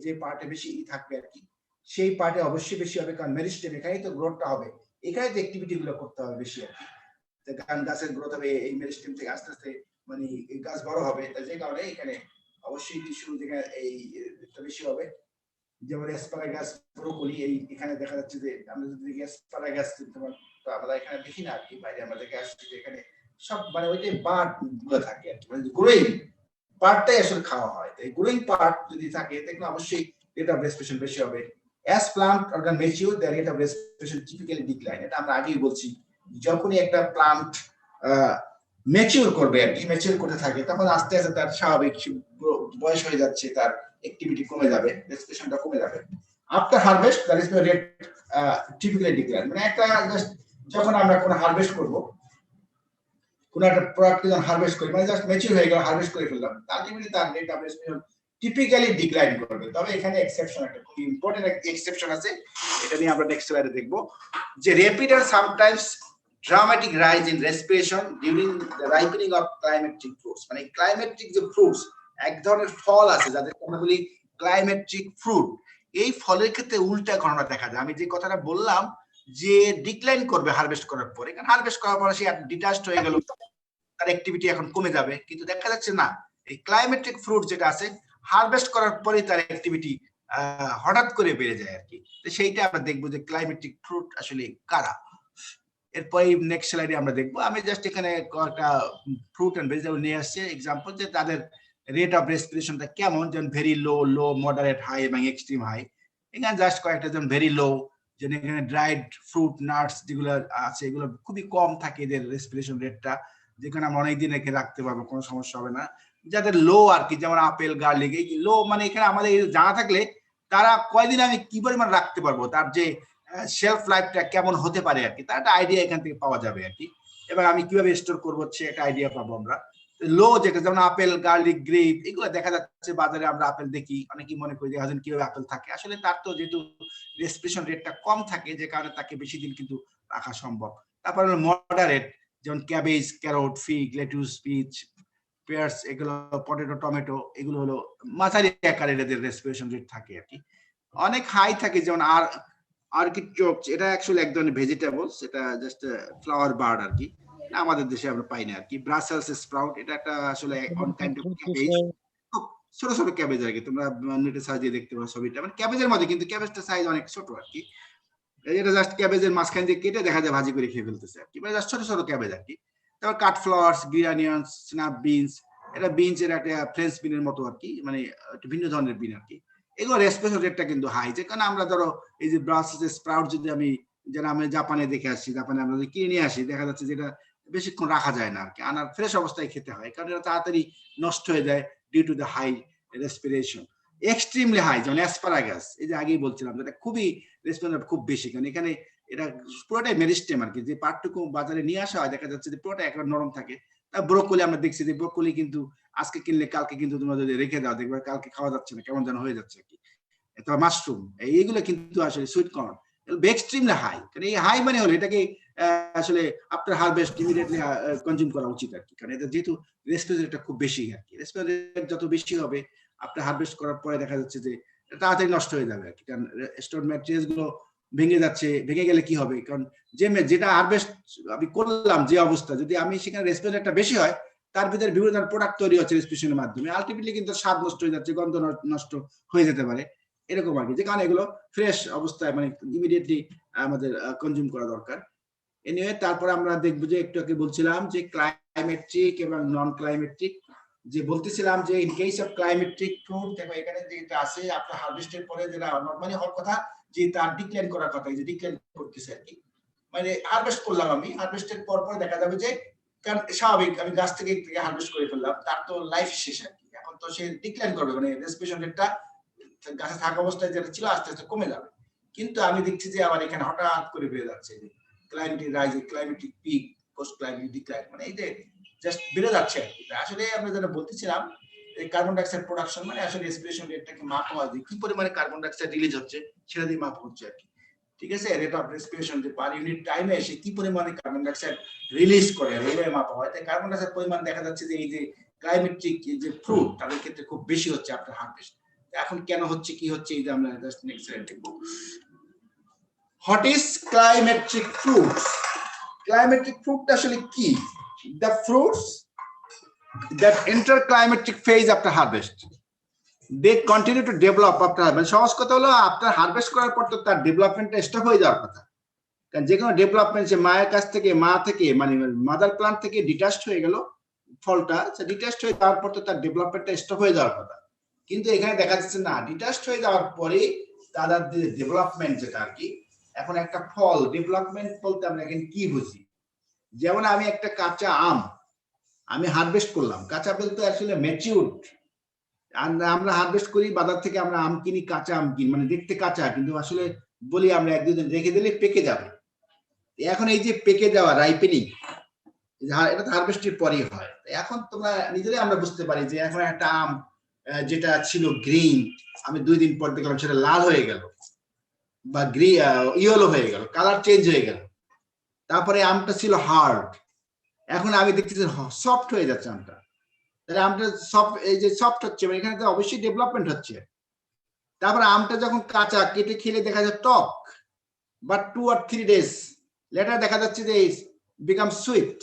যে পার্টে বেশি থাকবে আর কি, সেই পার্টে অবশ্যই বেশি হবে, কারণ মেরিস্টেম এখানেই তো গ্রোথটা হবে, এখানে তো অ্যাক্টিভিটি গুলো করতে হবে বেশি আর কি। কারণ গাছের গ্রোথ হবে এই মেরিস্টেম থেকে, আস্তে আস্তে মানে গাছ বড় হবে, যে কারণে এখানে অবশ্যই টিস্যু যেখানে এই বেশি হবে। যেমন অ্যাসপারাগাস, ব্রোকলি, এই এখানে দেখা যাচ্ছে যে আমরা যদি দেখি অ্যাসপারাগাস তো আমরা এখানে দেখি না আর কি, বাইরে আমরা দেখে আসছি যে এখানে সব মানে ওইটাই বার্ড গুলো থাকে আর কি, মানে গ্রোয়িং পার্টটাই আসলে খাওয়া হয়। এই গ্রোয়িং পার্ট যদি থাকে তাহলে অবশ্যই রেট অফ রেসপিরেশন বেশি হবে। As plant organ mature the rate of respiration typically decline. এটা আমরা আগেই বলছি, যখনই একটা প্লান্ট ম্যাচিউর করবে আর কি, ম্যাচিউর করতে থাকে তখন আস্তে আস্তে তার স্বাভাবিক বয়স হয়ে যাচ্ছে, তার অ্যাক্টিভিটি কমে যাবে, রেসপিরেশনটা কমে যাবে। After harvest the respiration rate typically decline. মানে একটা যখন আমরা কোনো হারভেস্ট করব, কোন একটা প্রোডাক্টকে যখন হারভেস্ট করি, মানে জাস্ট ম্যাচিউর হয়ে গেল, হারভেস্ট করে ফেললাম, আলটিমেটলি তার rate of respiration typically decline করবে। তবে এখানে এক্সেপশন, একটা খুব ইম্পর্টেন্ট এক্সেপশন আছে, এটা নিয়ে আমরা নেক্সট স্লাইডে দেখব, যে র্যাপিড আর sometimes dramatic rise in respiration during the ripening of climatic fruits. মানে ক্লাইমেটিক যে ফ্রুটস, এক ধরনের ফল আছে যাদেরকে আমরা বলি ক্লাইমেটিক ফ্রুট, এই ফলের ক্ষেত্রে উল্টা ঘটনা দেখা যায়। আমি যে কথাটা বললাম যে ডিক্লাইন করবে হারভেস্ট করার পরে, কারণ হারভেস্ট করার পরে সে ডিটাচড হয়ে গেল, তার অ্যাক্টিভিটি এখন কমে যাবে, কিন্তু দেখা যাচ্ছে না এই ক্লাইমেটিক ফ্রুট যেটা আছে হারভেস্ট করার পরে তার অ্যাক্টিভিটি হঠাৎ করে বেড়ে যায় আর কি। তো সেইটা আমরা দেখবো যে ক্লাইমেটিক ফ্রুট আসলে কারা। এরপরে নেক্সট স্লাইডে আমরা দেখবো। আমি জাস্ট এখানে একটা ফ্রুট এন্ড ভেজিটেবল নিয়ে আসছি এক্সাম্পল, যে তাদের রেট অফ রেসপিরেশনটা কেমন, যেমন ভেরি লো, লো, মডারেট, হাই এবং এক্সট্রিম হাই। এখানে জাস্ট কয়েকটা, যেমন ভেরি লো, যেন এখানে ড্রাইড ফ্রুট, নাটস যেগুলো আছে এগুলো খুবই কম থাকে এদের রেসপিরেশন রেটটা, যেখানে আমরা অনেকদিন রেখে রাখতে পারবো, কোনো সমস্যা হবে না। যাদের লো আর কি, যেমন আপেল, গার্লিক, এই লো, মানে এখানে আমাদের জানা থাকলে তারা কয়দিন আমি কি পরিমাণ রাখতে পারবো, তার যে শেলফ লাইফটা কেমন হতে পারে আর কি, তার একটা আইডিয়া এখান থেকে পাওয়া যাবে আর কি, এবং আমি কিভাবে স্টোর করবো সে একটা আইডিয়া পাবো আমরা। লো যেটা, যেমন আপেল, গার্লিক, গ্রেপ, এগুলো দেখা যাচ্ছে বাজারে, আমরা আপেল দেখি, অনেকেই মনে করি যে কিভাবে আপেল থাকে, আসলে তার তো যেহেতু রেসপিরেশন রেটটা কম থাকে যে কারণে তাকে বেশি দিন কিন্তু রাখা সম্ভব। তারপর হলো মডারেট, যেমন cabbage, carrot, fig, lettuce, peach, pears, এগুলো পটেটো, টমেটো, এগুলো হলো মাঝারি আকারের এদের রেসপিরেশন রেট থাকে আর কি। অনেক হাই থাকে, যেমন আর্কিডচোক, এটা অ্যাকচুয়ালি এক ধরনের ভেজিটেবলস, এটা জাস্ট ফ্লাওয়ার বার্ড আর কি, আমাদের দেশে আমরা পাই না আর কি। ব্রাসেলস স্প্রাউট, এটা একটা আসলে অন কাইন্ড অফ ক্যাবেজ, ছোট ছোট ক্যাবেজ আর কি, তোমরা নেটে সার্চ দিয়ে দেখতে পারো ছবিটা, মানে ক্যাবেজের মধ্যে, কিন্তু ক্যাবেজটা সাইজ অনেক ছোট আর কি। এটা জাস্ট ক্যাবেজের মাঝখান দিয়ে কেটে দেখা যায় ভাজি করে খেয়ে ফেলতেছে আর কি, মানে জাস্ট ছোট ছোট ক্যাবেজ আর কি। তারপর cut flowers, green onions, snap beans, এটা বিনস এর একটা ফ্রেঞ্চ বিনের মতো আর কি, মানে একটা ভিন্ন ধরনের বিন আর কি। এগুলো রেসপিরেশন রেটটা কিন্তু হাই, যে কারণে আমরা ধরো এই যে ব্রাসেলস স্প্রাউট যদি আমি যেটা আমি জাপানে দেখে আসছি, জাপানে আমরা যদি কিনে নিয়ে আসি, দেখা যাচ্ছে যেটা বেশিক্ষণ রাখা যায় না আর কি, আনার ফ্রেশ অবস্থায় খেতে হয়, কারণ এটা তাড়াতাড়ি নষ্ট হয়ে যায় due to the high respiration, extremely high. যেমন অ্যাসপারাগাস, এই যে আগেই বলছিলাম, যেটা খুবই রেসপিরেশন খুব বেশি, কারণ এখানে এটা পুরোটাই মেরিস্টেম আর কি, যে পার্টটুকু বাজারে নিয়ে আসা হয় দেখা যাচ্ছে যে পুরোটা একবার নরম থাকে। ব্রোকলি আমরা দেখছি যে ব্রোকলি কিন্তু আজকে কিনলে কালকে কিন্তু তোমরা যদি রেখে দাও দেখবে কালকে খাওয়া যাচ্ছে না, কেমন যেন হয়ে যাচ্ছে আর কি। অথবা মাশরুম, এইগুলো কিন্তু আসলে সুইট কর্ন এক্সট্রিমলি হাই, কারণ এই হাই মানে হলো এটাকে আসলে আফটার হারভেস্ট ইমিডিয়েটলি কনজিউম করা উচিত আর কি, কারণ এটা যেহেতু রেসপিরেটরটা খুব বেশি আর কি, রেসপিরেটর যত বেশি হবে আফটার হারভেস্ট করার পরে দেখা যাচ্ছে যে তাড়াতাড়ি নষ্ট হয়ে যাবে আর কি, কারণ স্টোর ম্যাটেরিয়ালস গুলো ভেঙে যাচ্ছে, ভেঙে গেলে কি হবে, কারণ যেটা হারভেস্ট আমি করলাম যে অবস্থা, যদি আমি সেখানে রেসপিরেটরটা বেশি হয়, তার ভিতরে বিভিন্ন ধরনের প্রোডাক্ট তৈরি হচ্ছে রেসপিরেশনের মাধ্যমে, আলটিমেটলি কিন্তু স্বাদ নষ্ট হয়ে যাচ্ছে, গন্ধ নষ্ট হয়ে যেতে পারে, এরকম আর কি, যে কারণে এগুলো ফ্রেশ অবস্থায় মানে ইমিডিয়েটলি আমাদের কনজিউম করা দরকার। এনিওয়ে, তারপরে আমরা দেখবো যে একটু আগে বলছিলাম যে ক্লাইমেট্রিক এবং নন ক্লাইমেট্রিক, যে বলতেছিলাম যে ইন কেস অফ ক্লাইমেট্রিক ফ্রুট, দেখো এখানে যেটা আছে আপনার হারভেস্টের পরে যেটা নরমালি হওয়ার কথা, যে তার ডিক্লাইন করার কথা, এই যে ডিক্লাইন করতেছে আর কি, মানে হারভেস্ট করলাম আমি, হারভেস্টের পর দেখা যাবে যে, কারণ স্বাভাবিক আমি গাছ থেকে হারভেস্ট করে ফেললাম, তার তো লাইফ শেষ আর কি, এখন তো সে ডিক্লাইন করবে, মানে রেসপিরেশন রেটটা গাছে থাকা অবস্থায় যেটা ছিল আস্তে আস্তে কমে যাবে। কিন্তু আমি দেখছি যে আবার এখানে হঠাৎ করে বেড়ে যাচ্ছে, যে climacteric rise, climacteric peak, post climacteric decline, মানে এই যে জাস্ট বেড়ে যাচ্ছে আর কি। আসলে আমরা যেটা বলতেছিলাম, এই কার্বন ডাইঅক্সাইড প্রোডাকশন মানে আসলে রেসপিরেশন রেটটাকে মাপা হয়, যে কি পরিমাণে কার্বন ডাইঅক্সাইড রিলিজ হচ্ছে সেটা দিয়ে মাপা হচ্ছে আর কি, ঠিক আছে। রেট অফ রেসপিরেশন, যে পার ইউনিট টাইমে এসে কি পরিমাণে কার্বন ডাইঅক্সাইড রিলিজ করে এইভাবে মাপা হয়। তাই কার্বন ডাইঅক্সাইড পরিমাণ দেখা যাচ্ছে যে এই যে ক্লাইমেটিক যে ফ্রুট তাদের ক্ষেত্রে খুব বেশি হচ্ছে আফটার হারভেস্ট। এখন কেন হচ্ছে, কি হচ্ছে, এই যে আমরা জাস্ট নেক্সট স্লাইড দেখব। What is climacteric fruits? Climacteric fruit আসলে কি? The fruits that enter climacteric phase after harvest, they continue to develop after harvest. সহজ কথা হলো, আফটার হারভেস্ট করার পর তো তার ডেভেলপমেন্টটা স্টপ হয়ে যাওয়ার কথা, কারণ যে কোনো ডেভেলপমেন্ট, সে মায়ের কাছ থেকে, মা থেকে, মানে মাদার প্লান্ট থেকে ডিটাচড হয়ে গেল ফলটা, সে ডিটাচড হয়ে যাওয়ার পর তো তার ডেভেলপমেন্টটা স্টপ হয়ে যাওয়ার কথা। কিন্তু এখানে দেখা যাচ্ছে না, ডিটাচড হয়ে যাওয়ার পরে তাদের ডেভেলপমেন্ট যেটা আর কি, এখন একটা ফল ডেভেলপমেন্ট বলতে আমরা এখানে কি বুঝি? যেমন আমি একটা কাঁচা আম আমি হারভেস্ট করলাম, কাঁচা বলতে আসলে ম্যাচিউরড, আমরা হারভেস্ট করি বাজার থেকে, আমরা আম কিনি, কাঁচা আম কিনি, মানে দেখতে কাঁচা, কিন্তু আসলে বলি আমরা এক দুদিন রেখে দিলে পেকে যাবে। এখন এই যে পেকে যাওয়া, রাইপেনিং, এটা তো হারভেস্টের পরেই হয়। এখন তোমরা নিজেরাই আমরা বুঝতে পারি যে এখন একটা আম যেটা ছিল গ্রিন, আমি 2 দিন পর দেখলাম সেটা লাল হয়ে গেল, বা ইয়েলো হয়ে গেল, কালার চেঞ্জ হয়ে গেল। তারপরে আমটা ছিল হার্ড, এখন আমি দেখতেছি সফট হয়ে যাচ্ছে আমটা। তাহলে আমটা সফট, এই যে সফট হচ্ছে, এখানে তো অবশ্যই ডেভেলপমেন্ট হচ্ছে। তারপরে আমটা যখন কাঁচা, কেটে খেলে দেখা যায় টক, বাট 2 or 3 days লেটার দেখা যাচ্ছে যে বিকাম সুইট,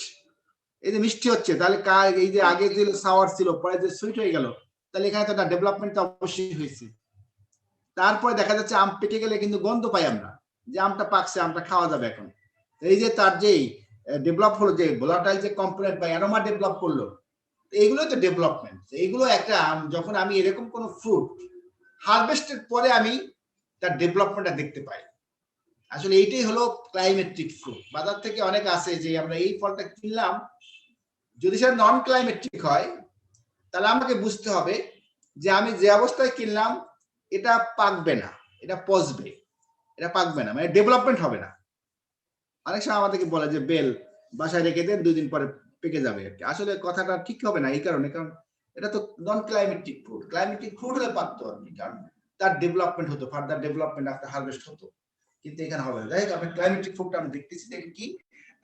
এই যে মিষ্টি হচ্ছে। তাহলে এই যে আগে যে সাওয়ার ছিল, পরে যে সুইট হয়ে গেল, তাহলে এখানে তো ডেভেলপমেন্ট অবশ্যই হয়েছে। তারপরে দেখা যাচ্ছে আম পেকে গেলে কিন্তু গন্ধ পাই আমরা, যে আমটা পাকছে, আমটা খাওয়া যাবে এখন। এই যে তার যে ডেভেলপ হলো, যে ভোলাটাইল যে কম্পোনেন্ট বা অ্যারোমা ডেভেলপ করলো, এইগুলো তো ডেভেলপমেন্ট। এইগুলো একটা, যখন আমি এরকম কোন ফ্রুট হারভেস্টের পরে আমি তার ডেভেলপমেন্টটা দেখতে পাই, আসলে এইটাই হলো ক্লাইমেট্রিক ফ্রুট। বাজার থেকে অনেক আছে যে আমরা এই ফলটা কিনলাম, যদি সেটা নন ক্লাইমেট্রিক হয় তাহলে আমাকে বুঝতে হবে যে আমি যে অবস্থায় কিনলাম এটা পাকবে না, এটা পচবে, এটা পাকবে না, মানে ডেভেলপমেন্ট হবে না। অনেক সময় আমাদেরকে বলে যে বেল বাসায় রেখে দেন, 2 দিন পরে পেকে যাবে আর কি। আসলে কথাটা ঠিক হবে না, এই কারণে, কারণ এটা তো নন ক্লাইমেট্রিক ফ্রুট। ক্লাইমেট্রিক ফ্রুট হলে পাকতো আর কি, কারণ তার ডেভেলপমেন্ট হতো, ফার্দার ডেভেলপমেন্ট আফটার হারভেস্ট হতো, কিন্তু এখানে হবে না। যাই হোক, আমি ক্লাইমেট্রিক ফ্রুটটা আমি দেখতেছি, দেখি কি,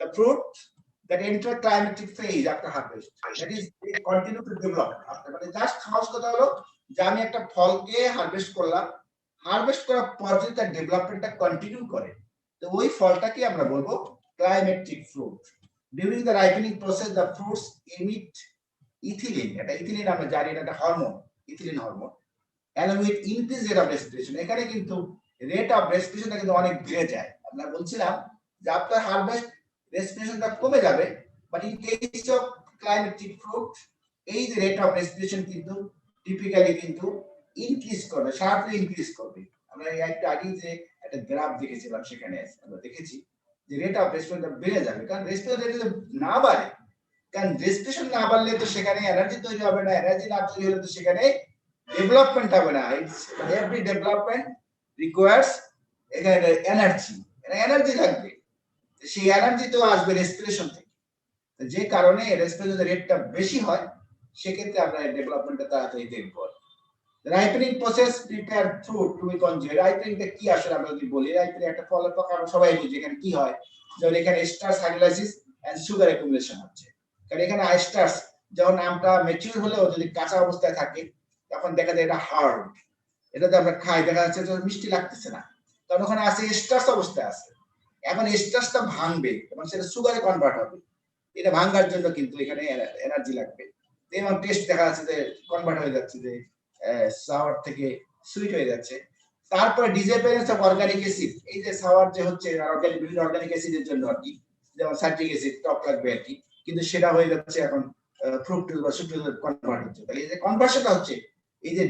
the fruit that enter climatic phase after harvest. That is, they continue to develop. After, মানে জাস্ট খাওয়ার কথা হলো যে আমি একটা ফলকে হারভেস্ট করলাম, হারভেস্ট করার পর যদি তার ডেভেলপমেন্টটা কন্টিনিউ করে, তো ওই ফলটাকে আমরা বলবো climacteric fruit. During the ripening process the fruits emit ethylene, এটা ইথিলিন আমরা জানি এটা একটা hormone, ethylene hormone, along with increase rate of respiration। এখানে কিন্তু রেট অফ রেসপিরেশনটা কিন্তু অনেক বেড়ে যায়। আমরা বলছিলাম যে আফটার হারভেস্ট রেসপিরেশনটা কমে যাবে, but in case of climatic fruit এই যে রেট অফ রেসপিরেশন কিন্তু টিপিক্যালি কিন্তু ইনক্রিজ করবে, শার্পলি ইনক্রিজ করবে। আমরা একটা আগে যে একটা গ্রাফ দেখেছিলাম, সেখানে আমরা দেখেছি যে রেট অফ রেসপিরেশনটা বেড়ে যাবে, কারণ রেসপিরেশন রেট যদি না বাড়ে, কারণ রেসপিরেশন না বাড়লে তো সেখানে এনার্জি তৈরি হবে না, এনার্জি না তৈরি হলে তো সেখানে ডেভেলপমেন্ট হবে না। এভরি ডেভেলপমেন্ট রিকোয়ার্স এখানে এনার্জি, এনার্জি লাগবে, সেই এনার্জি তো আসবে রেসপিরেশন থেকে। যে কারণে রেসপিরেশন রেটটা বেশি হয়, সেক্ষেত্রে আমরা ডেভেলপমেন্টটা তাড়াতাড়ি দেখব। Ripening process prepare fruit to be consumed. রাইপেনিংটা কি আসলে আমরা যদি বলি, রাইপেনিং একটা ফলের পাকা আমরা সবাই বুঝি এখানে কি হয়, যেমন এখানে starch hydrolysis and sugar accumulation হচ্ছে। কারণ এখানে স্টার্চ যখন আমটা ম্যাচিউর হলেও যদি কাঁচা অবস্থায় থাকে, তখন দেখা যায় এটা হার্ড, এটাতে আমরা খাই, দেখা যাচ্ছে যে মিষ্টি লাগতেছে না, কারণ ওখানে আছে স্টার্চ অবস্থায় আছে। এখন স্টার্চটা ভাঙবে এবং সেটা সুগারে কনভার্ট হবে, এটা ভাঙার জন্য কিন্তু এখানে এনার্জি লাগবে। এবং টেস্ট দেখা যাচ্ছে যে কনভার্ট হয়ে যাচ্ছে, যে সাওয়ার থেকে সুইট হয়ে যাচ্ছে। তারপরে ডিসঅ্যাপিয়ারেন্স অফ অর্গানিক অ্যাসিড, এই যে সাওয়ার যে হচ্ছে অর্গানিক, বিভিন্ন অর্গানিক অ্যাসিডের জন্য আর কি, যেমন সাইট্রিক অ্যাসিড টক লাগবে আর কি, কিন্তু সেটা হয়ে যাচ্ছে এখন ফ্রুক্টোজ বা সুক্রোজে কনভার্ট হচ্ছে। তাহলে এই যে কনভার্সনটা হচ্ছে, এই যে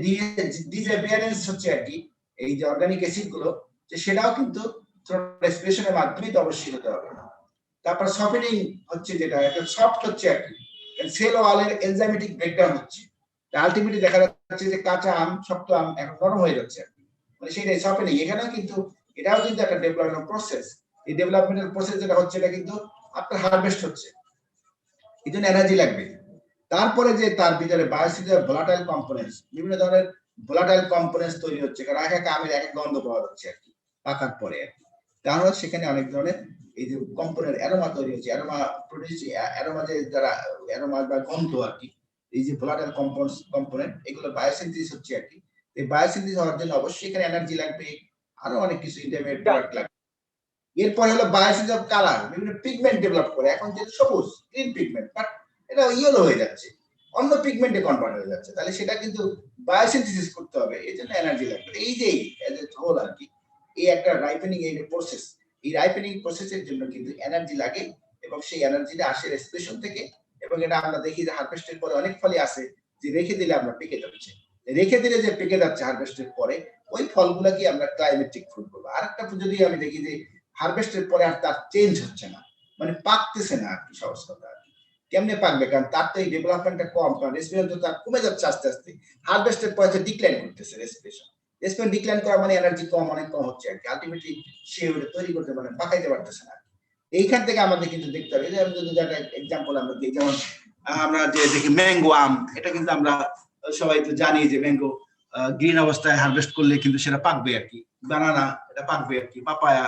ডিসঅ্যাপিয়ারেন্স হচ্ছে আর কি, এই যে অর্গানিক অ্যাসিড গুলো, যে সেটাও কিন্তু রেসপিরেশনের মাধ্যমেই তো অবশ্যই হতে হবে। তারপর সফটেনিং হচ্ছে, যেটা একটা সফট হচ্ছে আর কি, সেল ওয়ালের এনজাইমেটিক ব্রেকডাউন হচ্ছে। আলটিমেটলি দেখা যাচ্ছে যে কাঁচা আম, শক্ত আম এখন নরম হয়ে যাচ্ছে আর কি, মানে সেটাই সফটেনিং। এখানেও কিন্তু এটাও কিন্তু একটা ডেভেলপমেন্ট প্রসেস। এই ডেভেলপমেন্টাল প্রসেস যেটা হচ্ছে, এটা কিন্তু আফটার হারভেস্ট হচ্ছে, এই জন্য এনার্জি লাগবে। তারপরে যে তার ভিতরে বায়োসিডাল ভোলাটাইল কম্পোনেন্টস, বিভিন্ন ধরনের ভোলাটাইল কম্পোনেন্টস তৈরি হচ্ছে, কারণ এক এক আমের এক এক গন্ধ পাওয়া যাচ্ছে আর কি পাকার পরে আর কি। তাহলে সেখানে অনেক ধরনের এই যে কম্পোনেন্ট অ্যারোমা তৈরি হচ্ছে, অ্যারোমা প্রোডিউস, অ্যারোমা যে যারা অ্যারোমা বা গন্ধ আর কি, এই যে ভোলাটাইল কম্পোনেন্ট এগুলো বায়োসিনথেসিস হচ্ছে আর কি। এই বায়োসিনথেসিস হওয়ার জন্য অবশ্যই এখানে এনার্জি লাগবে, আরো অনেক কিছু ইন্টারমিডিয়েট প্রোডাক্ট লাগবে। এরপর হলো বায়োসিনথেসিস অফ কালার, বিভিন্ন পিগমেন্ট ডেভেলপ করে। এখন যে সবুজ গ্রিন পিগমেন্ট, বাট এটা ইয়েলো হয়ে যাচ্ছে, অন্য পিগমেন্টে কনভার্ট হয়ে যাচ্ছে, তাহলে সেটা কিন্তু বায়োসিনথেসিস করতে হবে, এই জন্য এনার্জি লাগবে। এই যে এজ এ হোল আর কি, এই একটা রাইপেনিং এই প্রসেস, এই রাইপেনিং প্রসেসের জন্য কিন্তু এনার্জি লাগে, এবং সেই এনার্জিটা আসে রেসপিরেশন থেকে। এবং এটা আমরা দেখি যে হারভেস্টের পরে অনেক ফলই আছে যে রেখে দিলে আমরা পেকে যাচ্ছে, রেখে দিলে যে পেকে যাচ্ছে হারভেস্টের পরে, ওই ফলগুলোকে আমরা ক্লাইমেটিক ফ্রুট বলবো। আরেকটা যদি আমি দেখি যে হারভেস্টের পরে আর তার চেঞ্জ হচ্ছে না, মানে পাকতেছে না আর কি, সহজ কথা আর কি। কেমনে পাকবে, কারণ তার তো এই ডেভেলপমেন্টটা কম, কারণ রেসপিরেশন তো তার কমে যাচ্ছে আস্তে আস্তে, হারভেস্টের পরে যে ডিক্লাইন করতেছে রেসপিরেশন, রেসপিরেশন ডিক্লাইন করা মানে এনার্জি কম, অনেক কম হচ্ছে আর কি। আলটিমেটলি সে ওটা তৈরি করতে পারে, পাকাইতে পারতেছে না। এইখান থেকে আমাদের কিন্তু দেখতে হবে, যে আমি যদি একটা এক্সাম্পল আমরা দিই, যেমন আমরা যে দেখি ম্যাঙ্গো আম, এটা কিন্তু আমরা সবাই তো জানি যে ম্যাঙ্গো গ্রিন অবস্থায় হারভেস্ট করলে কিন্তু সেটা পাকবে আর কি, বানানা এটা পাকবে আর কি, পাপায়া,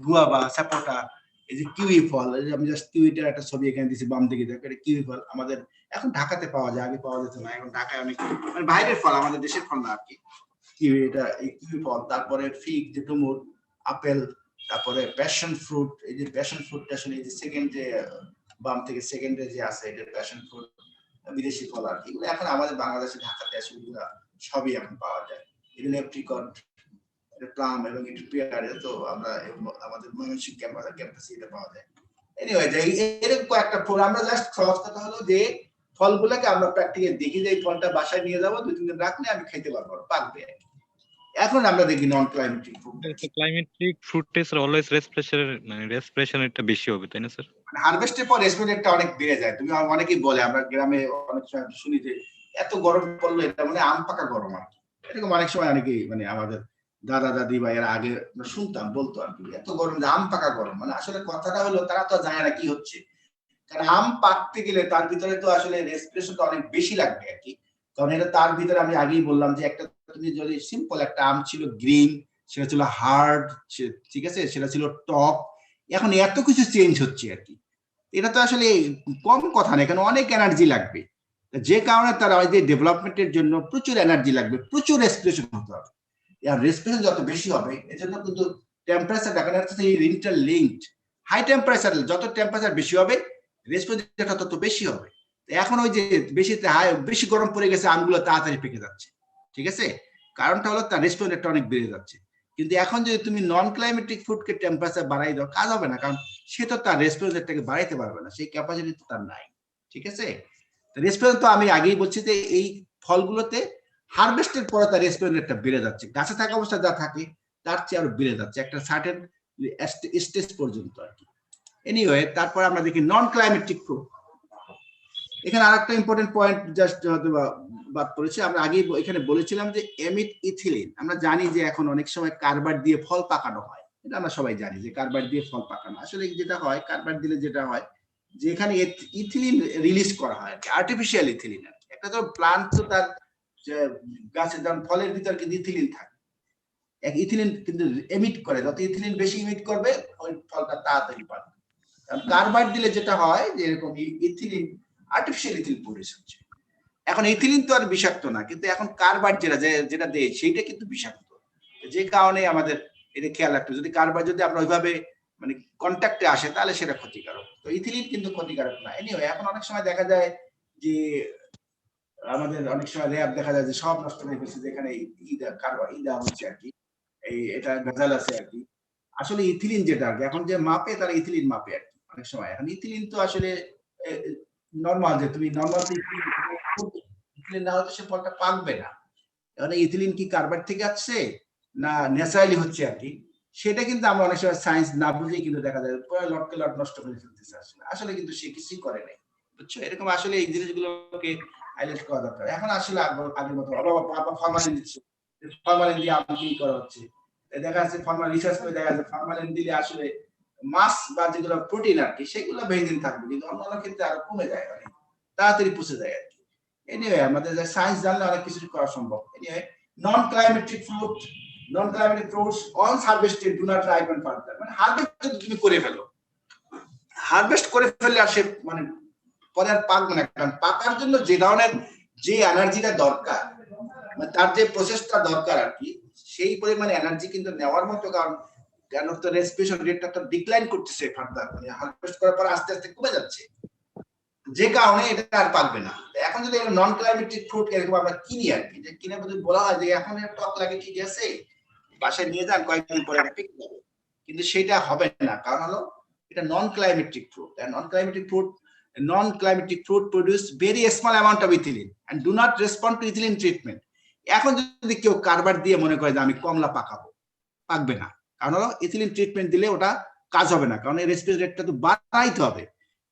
গুয়াভা, সাপোটা, এই যে কিউই ফল, আমি জাস্ট কিউইটার একটা ছবি এখানে দিয়েছি বাম দিকে, দেখো এটা কিউই ফল। আমাদের এখন ঢাকাতে পাওয়া যায়, আগে পাওয়া যেত না, এখন ঢাকায় অনেক, মানে বাইরের ফল, আমাদের দেশের ফল না আর কি কিউই, এটা এই কিউই ফল। তারপরে ফিগ, যে ডুমুর, আপেল, তারপরে প্যাশন ফ্রুট, এই যে প্যাশন ফ্রুটটা আসলে এই যে সেকেন্ড, যে বাম থেকে সেকেন্ডে যে আছে, এটা প্যাশন ফ্রুট, বিদেশি ফল আর কি। এগুলো এখন আমাদের বাংলাদেশে, ঢাকাতে আসলে সবই এখন পাওয়া যায়। এগুলো এপ্রিকট, প্লাম এবং একটু পেয়ার, তো আমরা আমাদের ময়মনসিংহ ক্যাম্পাসে এটা পাওয়া যায়। এনিওয়ে, এরকম কয়েকটা ফল, আমরা জাস্ট সহজ কথা হলো যে ফলগুলোকে আমরা প্র্যাকটিক্যালি দেখি, যে এই ফলটা বাসায় নিয়ে যাবো, 2-3 দিন রাখলে আমি খাইতে পারবো, পাকবে। এখন আমরা দেখি non climacteric fruit, climacteric fruit test always রেসপিরেশনটা বেশি হবে, তাই না স্যার? মানে হারভেস্টের পর রেসপিরেটরটা অনেক বেড়ে যায়। তুমি অনেকেই বলে, আমরা গ্রামে অনেক সময় শুনি যে এত গরম পড়লো, এটা মানে আম পাকা গরম আর কি। এরকম অনেক সময় অনেকেই, মানে আমাদের দাদা দাদি বা এর আগে শুনতাম বলতো আর কি, এত গরম যে আম পাকা গরম। মানে আসলে কথাটা হলো তারা তো জানে না কি হচ্ছে, কারণ আম পাকতে গেলে তার ভিতরে তো আসলে রেসপিরেশনটা অনেক বেশি লাগবে আর কি। কারণ এটা তার ভিতরে, আমি আগেই বললাম যে একটা, তুমি যদি সিম্পল একটা আম ছিল গ্রিন, সেটা ছিল হার্ড, ঠিক আছে, সেটা ছিল টক, এখন এত কিছু চেঞ্জ হচ্ছে আর কি। এটা তো আসলে কম কথা না, এখানে অনেক এনার্জি লাগবে, যে কারণে তারা ওই যে ডেভেলপমেন্টের জন্য প্রচুর এনার্জি লাগবে, প্রচুর রেসপিরেশন হতে হবে। আর রেসপিরেশন যত বেশি হবে এজন্য কিন্তু টেম্পারেচার দেখা যাচ্ছে ইন্টারলিঙ্কড। হাই টেম্পারেচার, যত টেম্পারেচার বেশি হবে রেসপিরেশনটা তত বেশি হবে। এখন ওই যে বেশি গরম পড়ে গেছে, আমগুলো তাড়াতাড়ি পেকে যাচ্ছে, ঠিক আছে, কারণটা হলো তার রেসপিরেশনটা অনেক বেড়ে যাচ্ছে। কিন্তু এখন যদি তুমি নন ক্লাইমেটিক ফুডকে টেম্পারেচার বাড়াই দাও, কাজ হবে না, কারণ সে তো তার রেসপিরেশনটাকে বাড়াইতে পারবে না, সেই ক্যাপাসিটি তো তার নাই, ঠিক আছে। রেসপিরেশন তো আমি আগেই বলছি যে এই ফলগুলোতে হারভেস্টের পরে তার রেসপিরেশনটা বেড়ে যাচ্ছে, গাছে থাকা অবস্থা যা থাকে তার চেয়ে আরো বেড়ে যাচ্ছে একটা সার্টেন স্টেজ পর্যন্ত আর কি। এনিওয়ে, তারপর আমরা দেখি নন ক্লাইমেটিক ফ্রুট। এখানে আরেকটা ইম্পর্টেন্ট পয়েন্ট জাস্ট হয়তো বাদ পড়েছে, আমরা আগেই এখানে বলেছিলাম যে এমিট ইথিলিন। আমরা জানি যে এখন অনেক সময় কার্বাইড দিয়ে ফল পাকানো হয়, এটা আমরা সবাই জানি যে কার্বাইড দিয়ে ফল পাকানো। আসলে যেটা হয়, কার্বাইড দিলে যেটা হয় যে এখানে ইথিলিন রিলিজ করা হয়, আর্টিফিশিয়াল ইথিলিন। একটা তো প্লান্ট তো তার গাছের যেমন ফলের ভিতর কিন্তু ইথিলিন থাকে, এক ইথিলিন কিন্তু এমিট করে, যত ইথিলিন বেশি ইমিট করবে ওই ফলটা তাড়াতাড়ি পাবে। কার্বাইড দিলে যেটা হয় যে এরকম ইথিলিন, আর্টিফিশিয়াল ইথিলিন প্রডিউস হচ্ছে। এখন ইথিলিন তো আর বিষাক্ত না, কিন্তু এখন কার্বাইড যেটা দেয় সেইটা কিন্তু বিষাক্ত, যে কারণে আমাদের এটা খেয়াল রাখতে, যদি কার্বাইড যদি আমরা ওইভাবে মানে কন্ট্যাক্টে আসে তাহলে সেটা ক্ষতিকারক। তো ইথিলিন কিন্তু ক্ষতিকারক না। এনিওয়ে, এখন অনেক সময় দেখা যায় যে আমাদের অনেক সময় র্যাব দেখা যায় যে সব নষ্ট হয়ে গেছে, যেখানে ইদা হচ্ছে আর কি, এই এটা ভেজাল আছে আর কি। আসলে ইথিলিন যেটা আর কি, এখন যে মাপে তারা ইথিলিন মাপে আর কি অনেক সময়। এখন ইথিলিন তো আসলে নর্মাল, যে তুমি নর্মাল ইথিলিন না হলে সে ফলটা পাকবে না। এখন ইথিলিন কি কার্বাইড থেকে আসছে না ন্যাচারালি হচ্ছে আর কি, সেটা কিন্তু আমরা অনেক সময় সায়েন্স না বুঝেই কিন্তু দেখা যায় লটকে লট নষ্ট করে ফেলতেছে। আসলে কিন্তু সে কিছুই করে নাই, বুঝছো। এরকম আসলে এই জিনিসগুলোকে হাইলাইট করা দরকার। এখন আসলে আগের মতো ফরমালিন দিচ্ছে, ফরমালিন দিয়ে আম কি করা হচ্ছে, দেখা যাচ্ছে ফরমাল রিসার্চ করে দেখা যাচ্ছে ফরমালিন দিলে আসলে মাছ বা যেগুলো প্রোটিন আর কি সেগুলো বেশি থাকবে, কিন্তু অন্যান্য ক্ষেত্রে আরো কমে যায়, মানে তাড়াতাড়ি পচে যায় আর কি। এনিওয়ে, আমাদের সায়েন্স জানলে অনেক কিছু করা সম্ভব। Anyway, non climacteric fruit, non climatic fruits once harvested do not ripen further। মানে হারভেস্ট যদি তুমি করে ফেলো, হারভেস্ট করে ফেললে আসে মানে পরে আর পাকবে না, কারণ পাকার জন্য যে ধরনের যে এনার্জিটা দরকার, মানে তার যে প্রসেসটা দরকার আর কি, সেই পরিমাণে এনার্জি কিন্তু নেওয়ার মতো, কারণ কেন তো রেসপিরেশন রেটটা তো ডিক্লাইন করতেছে ফার্দার, মানে হারভেস্ট করার পর আস্তে আস্তে কমে যাচ্ছে, যে কারণে এটা আর পাকবে না। এখন যদি নন ক্লাইমেটিক ফ্রুট এরকম আমরা কিনি আর কি, যে কিনে যদি বলা হয় যে এখন এর টক লাগে, ঠিক আছে বাসায় নিয়ে যান, কয়েকদিন পরে এটা পেকে যাবে, কিন্তু সেটা হবে না, কারণ হলো এটা non climacteric fruit. Non climacteric fruit produce very small amount of ethylene and do not respond to ethylene treatment. এখন যদি কেউ কার্বাইড দিয়ে মনে করে যে আমি কমলা পাকাবো, পাকবে না, কারণ হলো ইথিলিন ট্রিটমেন্ট দিলে ওটা কাজ হবে না, কারণ রেসপিরেশন রেটটা তো বাড়াইতে হবে,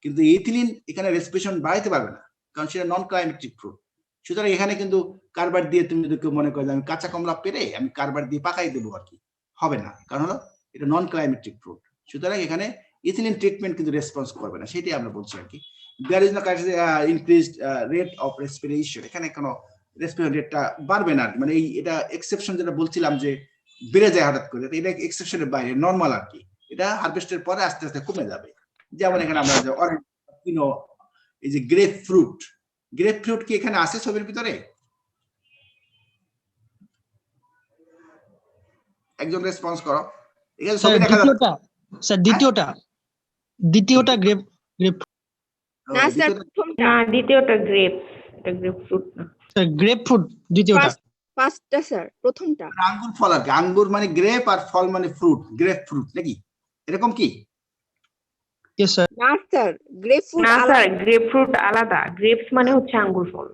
কিন্তু ইথিলিন এখানে রেসপিরেশন বাড়াইতে পারবে না, কারণ সেটা নন ক্লাইমেটিক ফ্রুট। সুতরাং এখানে কিন্তু কার্বাইড দিয়ে তুমি যদি কেউ মনে করে যে আমি কাঁচা কমলা পেরে আমি কার্বাইড দিয়ে পাকাই দেবো আর কি, হবে না, কারণ হলো এটা নন ক্লাইমেটিক ফ্রুট। সুতরাং এখানে ইথিলিন ট্রিটমেন্ট কিন্তু রেসপন্স করবে না, সেটাই আমরা বলছি আর কি। There is no increased rate of respiration, এখানে কোনো রেসপিরেশন রেটটা বাড়বে না, মানে এই এটা এক্সেপশন যেটা বলছিলাম যে বেড়ে যায় হঠাৎ করে, এটা এক্সেপশনের বাইরে, নরমাল আর কি। এটা হারভেস্টের পরে আস্তে আস্তে কমে যাবে। যেমন এখানে আমরা যে অরেঞ্জ, এই যে গ্রেপ ফ্রুট, গ্রেপ ফ্রুট কি এখানে আছে ছবির ভিতরে? একজন রেসপন্স করো, এখানে ছবি দেখা যাচ্ছে। স্যার দ্বিতীয়টা গ্রেপ গ্রেপ না স্যার, প্রথমটা। না, দ্বিতীয়টা গ্রেপ, এটা গ্রেপ ফ্রুট না। স্যার গ্রেপ ফ্রুট দ্বিতীয়টা। ফার্স্টটা স্যার, প্রথমটা। আঙ্গুর ফল আর কি, আঙ্গুর মানে গ্রেপ আর ফল মানে ফ্রুট, গ্রেপ ফ্রুট নাকি এরকম কি? Yes sir. না স্যার, গ্রেপ ফ্রুট না আলাদা। স্যার, গ্রেপ ফ্রুট আলাদা, গ্রেপস মানে হচ্ছে আঙ্গুর ফল,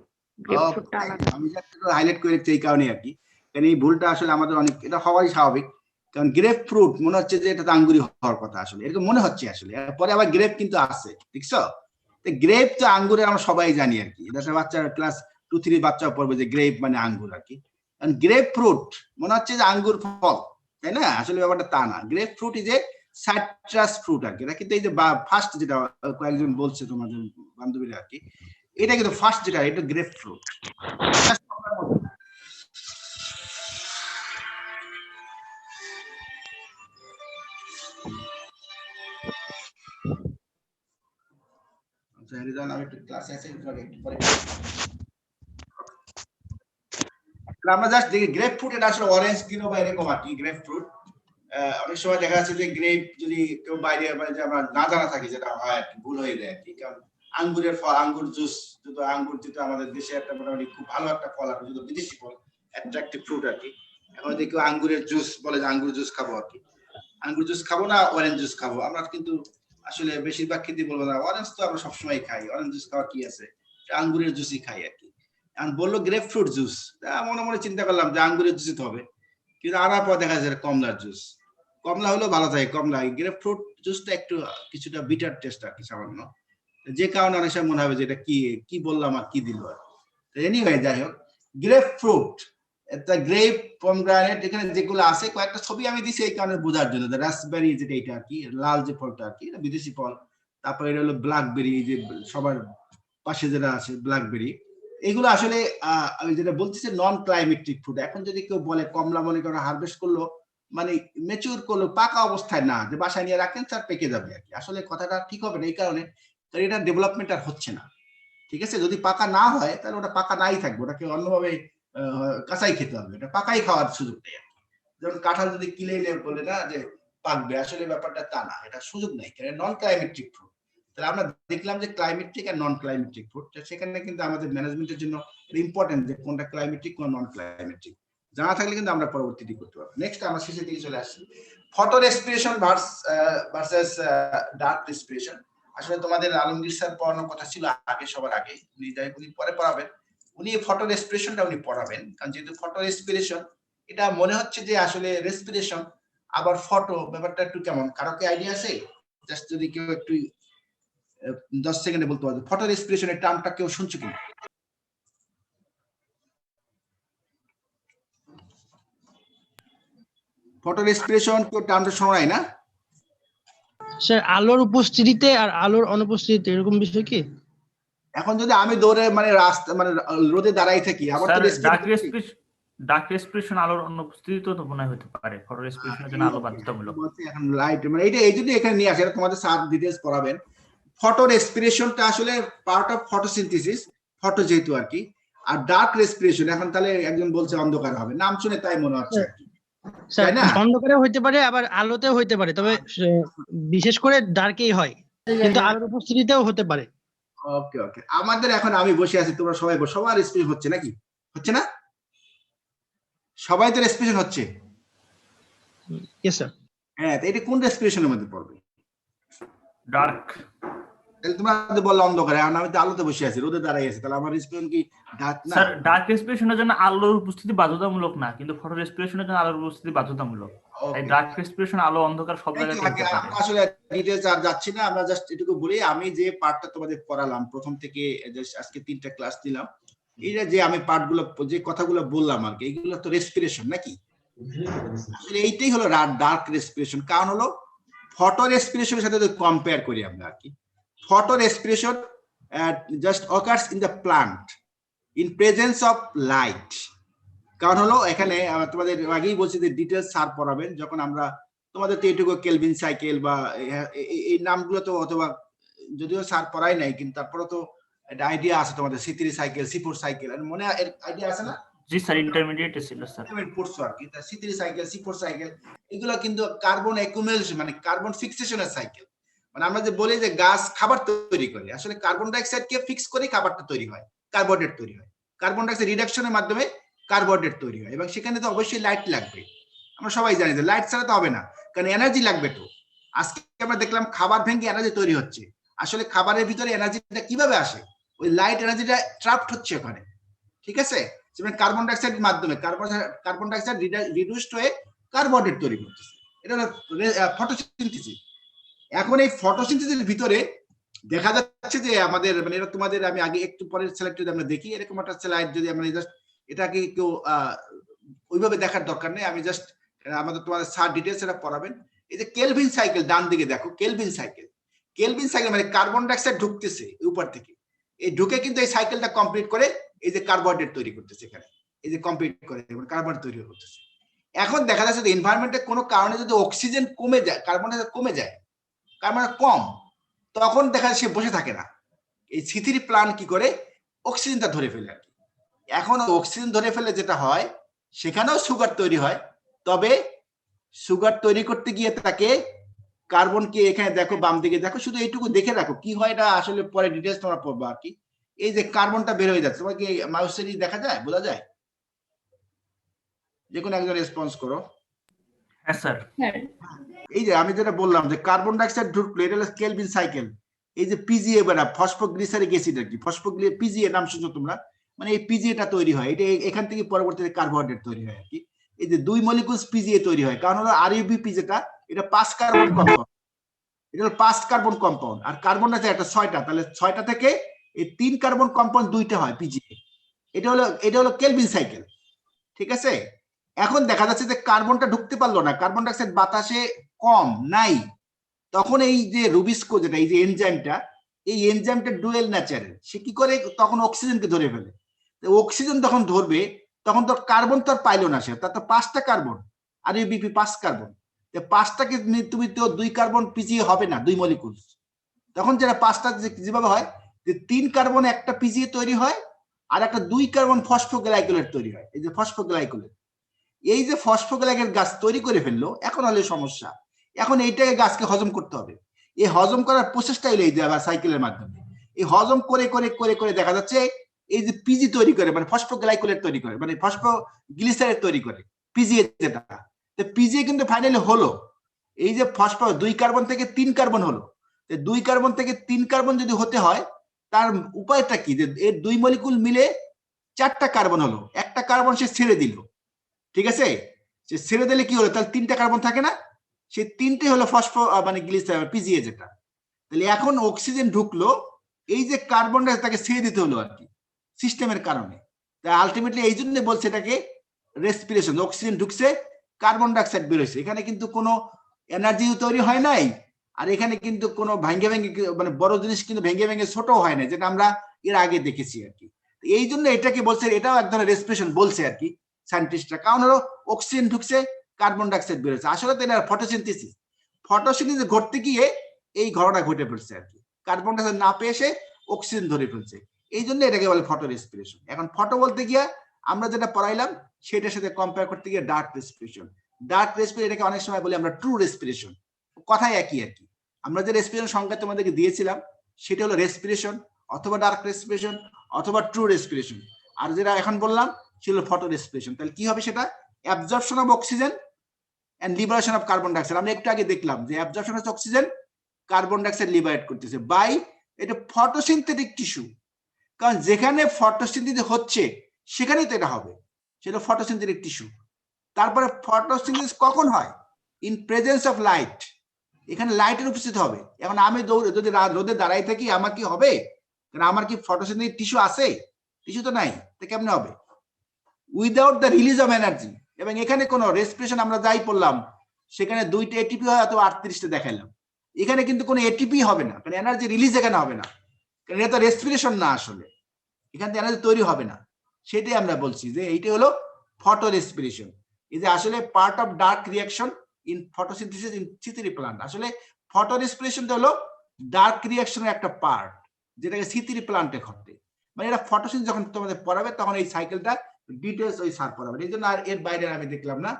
গ্রেপ ফ্রুটটা আলাদা। আমি হাইলাইট করে রেখেছি এই কারণে আর কি, কারণ এই ভুলটা আসলে আমাদের অনেক, এটা হওয়াই স্বাভাবিক, কারণ গ্রেপ ফ্রুট মনে হচ্ছে যে এটা তো আঙ্গুরি হওয়ার কথা, আসলে এরকম মনে হচ্ছে আসলে, পরে আবার গ্রেপ কিন্তু আছে, দেখছো। গ্রেপ তো আঙ্গুরের আমরা সবাই জানি আর কি, এটা বাচ্চা ক্লাস 2-3 বাচ্চা পড়বে যে গ্রেপ মানে আঙ্গুর আর কি। গ্রেপ ফ্রুট মনে হচ্ছে যে আঙ্গুর ফল, তাই না? আসলে ব্যাপারটা তা না, grapefruit is a citrus fruit আর কি। এটা কিন্তু এই যে ফার্স্ট যেটা কয়েকজন বলছে তোমাদের বান্ধবীরা আর কি, এটা কিন্তু ফার্স্ট যেটা, এটা গ্রেপ ফ্রুট। আচ্ছা রিজন আমি একটু ক্লাসে আছি একটু পরে আমরা জাস্ট দেখি গ্রেপ ফ্রুট, এটা আসলে অরেঞ্জ গ্রিন বা এরকম আর কি গ্রেপ ফ্রুট। অনেক সময় দেখা যাচ্ছে যে গ্রেপ যদি কেউ বাইরে মানে যে আমরা না জানা থাকি, যেটা হয় আর কি, ভুল হয়ে যায় আর কি। কারণ আঙ্গুরের ফল, আঙ্গুর জুস, যেটা আঙ্গুর যেটা আমাদের দেশে একটা মোটামুটি খুব ভালো একটা ফল, আর যেটা বিদেশি ফল, অ্যাট্রাকটিভ ফ্রুট আর কি। এখন যদি কেউ আঙ্গুরের জুস বলে যে আঙ্গুর জুস খাবো আর কি, আঙ্গুর জুস খাবো না অরেঞ্জ জুস খাবো, আমরা কিন্তু আসলে বেশিরভাগ ক্ষেত্রে বলবো না অরেঞ্জ তো আমরা সবসময় খাই, অরেঞ্জ জুস খাওয়া কি আছে, আঙ্গুরের জুসই খাই আর কি। এখন বললো গ্রেপ ফ্রুট জুস, মনে মনে চিন্তা করলাম যে আঙ্গুরের জুসই তো হবে, কিন্তু আনার পর দেখা যায় কমলার জুস। কমলা হলেও ভালো থাকে, কমলা গ্রেপ ফ্রুট জুসটা একটু কিছুটা বিটার টেস্ট আর কি সামান্য, যে কারণে অনেক সময় মনে হবে যে এটা কি কি বললাম আর কি দিল আর। এনিওয়ে যাই হোক, গ্রেপ ফ্রুট, একটা গ্রেপ, পমগ্রানেট, এখানে যেগুলো আছে কয়েকটা ছবি আমি দিছি এই কারণে বোঝার জন্য। রাসবেরি যেটা এটা আর কি, লাল যে ফলটা আর কি, এটা বিদেশি ফল। তারপরে এটা হলো ব্ল্যাকবেরি, যে সবার পাশে যেটা আছে ব্ল্যাকবেরি। এগুলো আসলে আমি যেটা বলতেছি নন ক্লাইমেটিক ফ্রুট। এখন যদি কেউ বলে কমলা মনে করো হারভেস্ট করলো মানে ম্যাচিউর করলো, পাকা অবস্থায় না, যে বাসায় নিয়ে রাখেন স্যার পেকে যাবে আর কি, আসলে কথাটা ঠিক হবে না এই কারণে এটা ডেভেলপমেন্ট আর হচ্ছে না। ঠিক আছে, যদি পাকা না হয় তাহলে ওটা পাকা নাই থাকবে, ওটাকে অন্যভাবে কাঁচাই খেতে হবে, এটা পাকাই খাওয়ার সুযোগ নেই। যেমন কাঁঠাল যদি কিলে এনে বলে না যে পাকবে, আসলে ব্যাপারটা তা না, এটা সুযোগ নেই, কারণ নন ক্লাইমেটিক ফ্রুট। তাহলে আমরা দেখলাম যে ক্লাইমেটিক আর নন ক্লাইমেটিক ফ্রুট, সেখানে কিন্তু আমাদের ম্যানেজমেন্টের জন্য ইম্পর্টেন্ট যে কোনটা ক্লাইমেটিক কোন নন ক্লাইমেটিক জানা থাকলে কিন্তু আমরা পরবর্তীতে করতে পারবো। নেক্সট আমরা শেষের দিকে চলে আসছি, photo respiration versus dark respiration. আসলে তোমাদের আলমগীর স্যার পড়ানোর কথা ছিল আগে, সবার আগে, উনি পরে পড়াবেন, উনি ফটো রেসপিরেশনটা উনি পড়াবেন। কারণ যেহেতু ফটো রেসপিরেশন, এটা মনে হচ্ছে যে আসলে রেসপিরেশন আবার ফটো ব্যাপারটা একটু কেমন, কারো কি আইডিয়া আছে? জাস্ট যদি কেউ একটু 10 সেকেন্ডে বলতে পারবে ফটো রেসপিরেশনের টার্মটা কেউ শুনছো কিনা? ফটো রেসপিরেশন কেউ টার্মটা শোনায় না? স্যার আলোর উপস্থিতিতে আর আলোর অনুপস্থিতিতে এরকম বিষয় কি? এখন যদি আমি দৌড়ে মানে রাস্তা মানে রোদে দাঁড়াই থাকি, আমার তো ডার্ক রেসপিরেশন আলোর অনুপস্থিতিতে তো মনে হতে পারে, ফটো রেসপিরেশনের জন্য আলো বাধ্যতামূলক। এখন লাইট মানে এটা এই জন্য এখানে নিয়ে আসে, তোমাদের স্যার ডিটেইলস পড়াবেন। ফটো রেসপিরেশনটা আসলে পার্ট অফ ফটোসিনথেসিস, ফটো যেহেতু আর কি। আর ডার্ক রেসপিরেশন, এখন তাহলে একজন বলছে অন্ধকার হবে, নাম শুনে তাই মনে হচ্ছে আর কি, স্যার অন্ধকারে হইতে পারে আবার আলোতেও হইতে পারে, তবে বিশেষ করে ডার্কেই হয়, কিন্তু আলোর উপস্থিতিতেও হতে পারে। ওকে ওকে, আমাদের এখন আমি বসে আছি, তোমরা সবাই সবার রেসপিরেশন হচ্ছে নাকি? হচ্ছে না? সবাই তো রেসপিরেশন হচ্ছে। Yes sir. হ্যাঁ, তো এটা কোন রেসপিরেশনের মধ্যে পড়বে? ডার্ক। তাহলে তোমরা বললে অন্ধকারে, এখন আমি তো আলোতে বসে আছি, রোদে দাঁড়াই আছি, তাহলে আমার রেসপিরেশন কি ডার্ক না? স্যার ডার্ক রেসপিরেশনের জন্য আলোর উপস্থিতি বাধ্যতামূলক না, কিন্তু ফটো রেসপিরেশনের জন্য আলোর উপস্থিতি বাধ্যতামূলক। তাই ডার্ক রেসপিরেশন আলো অন্ধকার সব জায়গায় হতে পারে। আমরা আসলে ডিটেইলস আর যাচ্ছি না, আমরা জাস্ট এটুকু বলি, আমি যে পার্টটা তোমাদের পড়ালাম প্রথম থেকে, আজকে 3টা ক্লাস দিলাম, এইটা যে আমি পার্টগুলো যে কথাগুলো বললাম আর কি, এইগুলো তো রেসপিরেশন নাকি? আসলে এইটাই হলো ডার্ক রেসপিরেশন। কারণ হলো ফটো রেসপিরেশনের সাথে যদি কম্পেয়ার করি আমরা আর কি, photo respiration just occurs in the plant in presence of light. কারণ হলো এখানে তোমাদের আগেই বলছি যে ডিটেলস স্যার পড়াবেন, যখন আমরা তোমাদের তো এটুকু কেলভিন সাইকেল বা এই নামগুলো তো, অথবা যদিও স্যার পড়াই নাই, কিন্তু তারপরে তো একটা আইডিয়া আছে তোমাদের, C3 সাইকেল, C4 সাইকেল, মনে আইডিয়া আছে না? জি স্যার, ইন্টারমিডিয়েটে ছিল স্যার। পড়ছো আর কি, C3 সাইকেল, C4 সাইকেল, এগুলো কিন্তু কার্বন অ্যাকুমুলেশন মানে কার্বন ফিক্সেশনের সাইকেল। মানে আমরা যে বলি যে গাছ খাবার তৈরি করে, আসলে কার্বন ডাইঅক্সাইড কে ফিক্স করে খাবারটা তৈরি হয়, কার্বোহাইড্রেট তৈরি হয়, কার্বন ডাইঅক্সাইড রিডাকশনের মাধ্যমে কার্বোহাইড্রেট তৈরি হয়, এবং সেখানে তো অবশ্যই লাইট লাগবে। আমরা সবাই জানি যে লাইট ছাড়া তো হবে না, কারণ এনার্জি লাগবে তো। আজকে আমরা দেখলাম খাবার ভেঙে এনার্জি তৈরি হচ্ছে, আসলে খাবারের ভিতরে এনার্জিটা কিভাবে আসে? ওই লাইট এনার্জিটা ট্র্যাপড হচ্ছে ওখানে, ঠিক আছে? যেমন কার্বন ডাইঅক্সাইডের মাধ্যমে কার্বন ডাইঅক্সাইড রিডিউসড হয়ে কার্বোহাইড্রেট তৈরি করতেছে, এটা হলো ফটোসিনথেসিস। এখন এই ফটোসিনথেসিসের ভিতরে দেখা যাচ্ছে যে আমাদের মানে এটা তোমাদের আমি আগে একটু পরের স্লাইড যদি আমরা দেখি, এরকম একটা স্লাইড যদি আমরা জাস্ট এটাকে কেউ ওইভাবে দেখার দরকার নেই, আমি জাস্ট আমাদের তোমাদের স্যার ডিটেইলস এটা পড়াবেন। এই যে কেলভিন সাইকেল, ডান দিকে দেখো কেলভিন সাইকেল, কেলভিন সাইকেল মানে কার্বন ডাইঅক্সাইড ঢুকতেছে উপর থেকে, এই ঢুকে কিন্তু এই সাইকেলটা কমপ্লিট করে এই যে কার্বোহাইড্রেট তৈরি করতেছে, এখানে এই যে কমপ্লিট করে কার্বোহাইড্রেট তৈরি করতেছে। এখন দেখা যাচ্ছে যে এনভায়রনমেন্টে কোনো কারণে যদি অক্সিজেন কমে যায়, কার্বন ডাইঅক্সাইড কমে যায়, কার্বন কম, তখন দেখা যায় সে বসে থাকে না, এই C3 প্লান্ট কি করে অক্সিজেনটা ধরে ফেলে আর কি। এখন অক্সিজেন ধরে ফেলে যেটা হয় সেখানেও সুগার তৈরি হয়, তবে সুগার তৈরি করতে গিয়ে তাকে কার্বনকে এখানে দেখো বাম দিকে দেখো, শুধু এইটুকু দেখে রাখো কি হয়, এটা আসলে পরে ডিটেলস তোমরা পড়বো আর কি। এই যে কার্বনটা বের হয়ে যাচ্ছে, তোমার কি মাউসের দেখা যায়, বোঝা যায়? যে কোনো একজন রেসপন্স করো। হ্যাঁ স্যার। এই যে আমি যেটা বললাম যে কার্বন ডাইঅক্সাইড ঢুকলো, এটা হলো কেলভিন সাইকেল। এই যে পিজিএ বেড়া ফসফোগ্লিসারিক অ্যাসিড আর কি, পিজিএ নাম শুনছো তোমরা, মানে এই পিজিএটা তৈরি হয়, এটা এখান থেকে পরবর্তীতে কার্বোহাইড্রেট তৈরি হয় আর কি। এই যে 2 মলিকুলস পিজিএ তৈরি হয়, কারণ হলো আরইউবিপি যেটা এটা 5 কার্বন কম্পাউন্ড, এটা হলো 5 কার্বন কম্পাউন্ড, আর কার্বন আছে একটা 6টা, তাহলে 6টা থেকে এই 3 কার্বন কম্পাউন্ড 2টা হয় পিজিএ। এটা হলো কেলভিন সাইকেল, ঠিক আছে। এখন দেখা যাচ্ছে যে কার্বনটা ঢুকতে পারলো না, কার্বন ডাইঅক্সাইড বাতাসে কম নাই, তখন এই যে রুবিস্কো যেটা এই যে এনজাইমটা, এই এনজাইমটা ডুয়েল ন্যাচারের, সে কি করে তখন অক্সিজেনকে ধরে ফেলে। অক্সিজেন যখন ধরবে তখন তো কার্বন তো আর পাইলো না, সে তার তো 5টা কার্বন, আর ইউবিপি 5 কার্বন, 5টাকে তুমি তো 2 কার্বন পিজিএ হবে না, 2 মলিকুল, তখন যেটা 5টা যেভাবে হয় যে 3 কার্বন একটা পিজিএ তৈরি হয়, আর একটা 2 কার্বন ফসফোগ্লাইকোলেট তৈরি হয়। এই যে ফসফোগ্লাইকোলেট, এই যে ফসফোগ্লাইকের গাছ তৈরি করে ফেললো, এখন হলে সমস্যা, এখন এইটাকে গাছকে হজম করতে হবে। এই হজম করার প্রসেসটা হলো এই যে আবার সাইকেলের মাধ্যমে, এই হজম করে করে করে করে দেখা যাচ্ছে এই যে পিজি তৈরি করে, মানে ফসফোগ্লাইকোলেট তৈরি করে, মানে ফসফোগ্লিসারেট তৈরি করে পিজিএ যেটা, তো পিজিএ কিন্তু ফাইনালি হলো এই যে 2 কার্বন থেকে 3 কার্বন হলো। 2 কার্বন থেকে 3 কার্বন যদি হতে হয়, তার উপায়টা কি, যে এর 2 মলিকুল মিলে 4টা কার্বন হলো, একটা কার্বন সে ছেড়ে দিল, ঠিক আছে, সে ছেড়ে দিলে কি হলো, তাহলে 3টা কার্বন থাকে না, সেই 3টে হলো ফসফো মানে গ্লিসার পিজিএ যেটা। তাহলে এখন অক্সিজেন ঢুকলো, এই যে কার্বনটা তাকে ছেড়ে দিতে হলো আর কি সিস্টেমের কারণে। তাই আলটিমেটলি এই জন্য বলছে এটাকে রেসপিরেশন, অক্সিজেন ঢুকছে কার্বন ডাইঅক্সাইড বের হয়েছে, এখানে কিন্তু কোনো এনার্জি তৈরি হয় নাই, আর এখানে কিন্তু কোনো ভেঙে ভেঙে মানে বড় জিনিস কিন্তু ভেঙে ভেঙে ছোট হয় না, যেটা আমরা এর আগে দেখেছি আর কি। এই জন্য এটাকে বলছে, এটাও এক ধরনের রেসপিরেশন বলছে আর কি সায়েন্টিস্টরা, কারণ হলো অক্সিজেন ঢুকছে কার্বন ডাইঅক্সাইড বের হচ্ছে, আসলে তো এটা ফটোসিনথেসিস, ফটোসিনথেসিস ঘটতে গিয়ে এই ঘটনা ঘটে পড়ছে আর কি, কার্বন ডাইঅক্সাইড না পেয়ে এসে অক্সিজেন ধরে ফেলছে, এই জন্য এটাকে বলে ফটো রেসপিরেশন। এখন ফটো বলতে গিয়ে আমরা যেটা পড়াইলাম সেটার সাথে কম্পেয়ার করতে গিয়ে ডার্ক রেসপিরেশন, ডার্ক রেসপিরেশন এটাকে অনেক সময় বলি আমরা ট্রু রেসপিরেশন, কথাই একই আর কি। আমরা যে রেসপিরেশন সংজ্ঞা তোমাদেরকে দিয়েছিলাম সেটা হলো রেসপিরেশন অথবা ডার্ক রেসপিরেশন অথবা ট্রু রেসপিরেশন, আর যেটা এখন বললাম সেটা হলো ফটো রেসপিরেশন। তাহলে কি হবে সেটা, absorption of oxygen and liberation of carbon dioxide. আমরা একটু আগে দেখলাম যে অ্যাবজর্পশন হচ্ছে অক্সিজেন, কার্বন ডাইঅক্সাইড লিবারেট করতেছে বাই এটা ফটোসিনথেটিক টিস্যু, কারণ যেখানে ফটোসিনথেসিস হচ্ছে সেখানেই তো এটা হবে, সেটা ফটোসিনথেটিক টিস্যু। তারপরে ফটোসিনথেসিস কখন হয়, ইন প্রেজেন্স অফ লাইট, এখানে লাইটের উপস্থিত হবে। এখন আমি যদি রোদে দাঁড়াই থাকি আমার কি হবে, কারণ আমার কি ফটোসিনথেটিক টিস্যু আছে, টিস্যু তো নাই, তো কেমনে হবে, without the release of energy. এবং এখানে কোনো রেসপিরেশন আমরা যাই পড়লাম সেখানে 2টা এটিপি হয় অথবা 38টা দেখাইলাম, এখানে কিন্তু কোনো এটিপি হবে না, কারণ এনার্জি রিলিজ এখানে হবে না, কারণ এটা তো রেসপিরেশন না, আসলে এখান থেকে এনার্জি তৈরি হবে না। সেটাই আমরা বলছি যে এইটা হলো ফটো রেসপিরেশন, এই যে আসলে part of dark reaction in photosynthesis in C3 plant. আসলে ফটো রেসপিরেশনটা হলো ডার্ক রিয়াকশনের একটা পার্ট, যেটাকে C3 প্লান্টে ঘটে। মানে এটা ফটোসিনথেসিস যখন তোমাদের পড়াবে তখন এই সাইকেলটা ডিটেইলস ওই স্যার পড়াবে, এই জন্য আর এর বাইরে আমি দেখলাম না।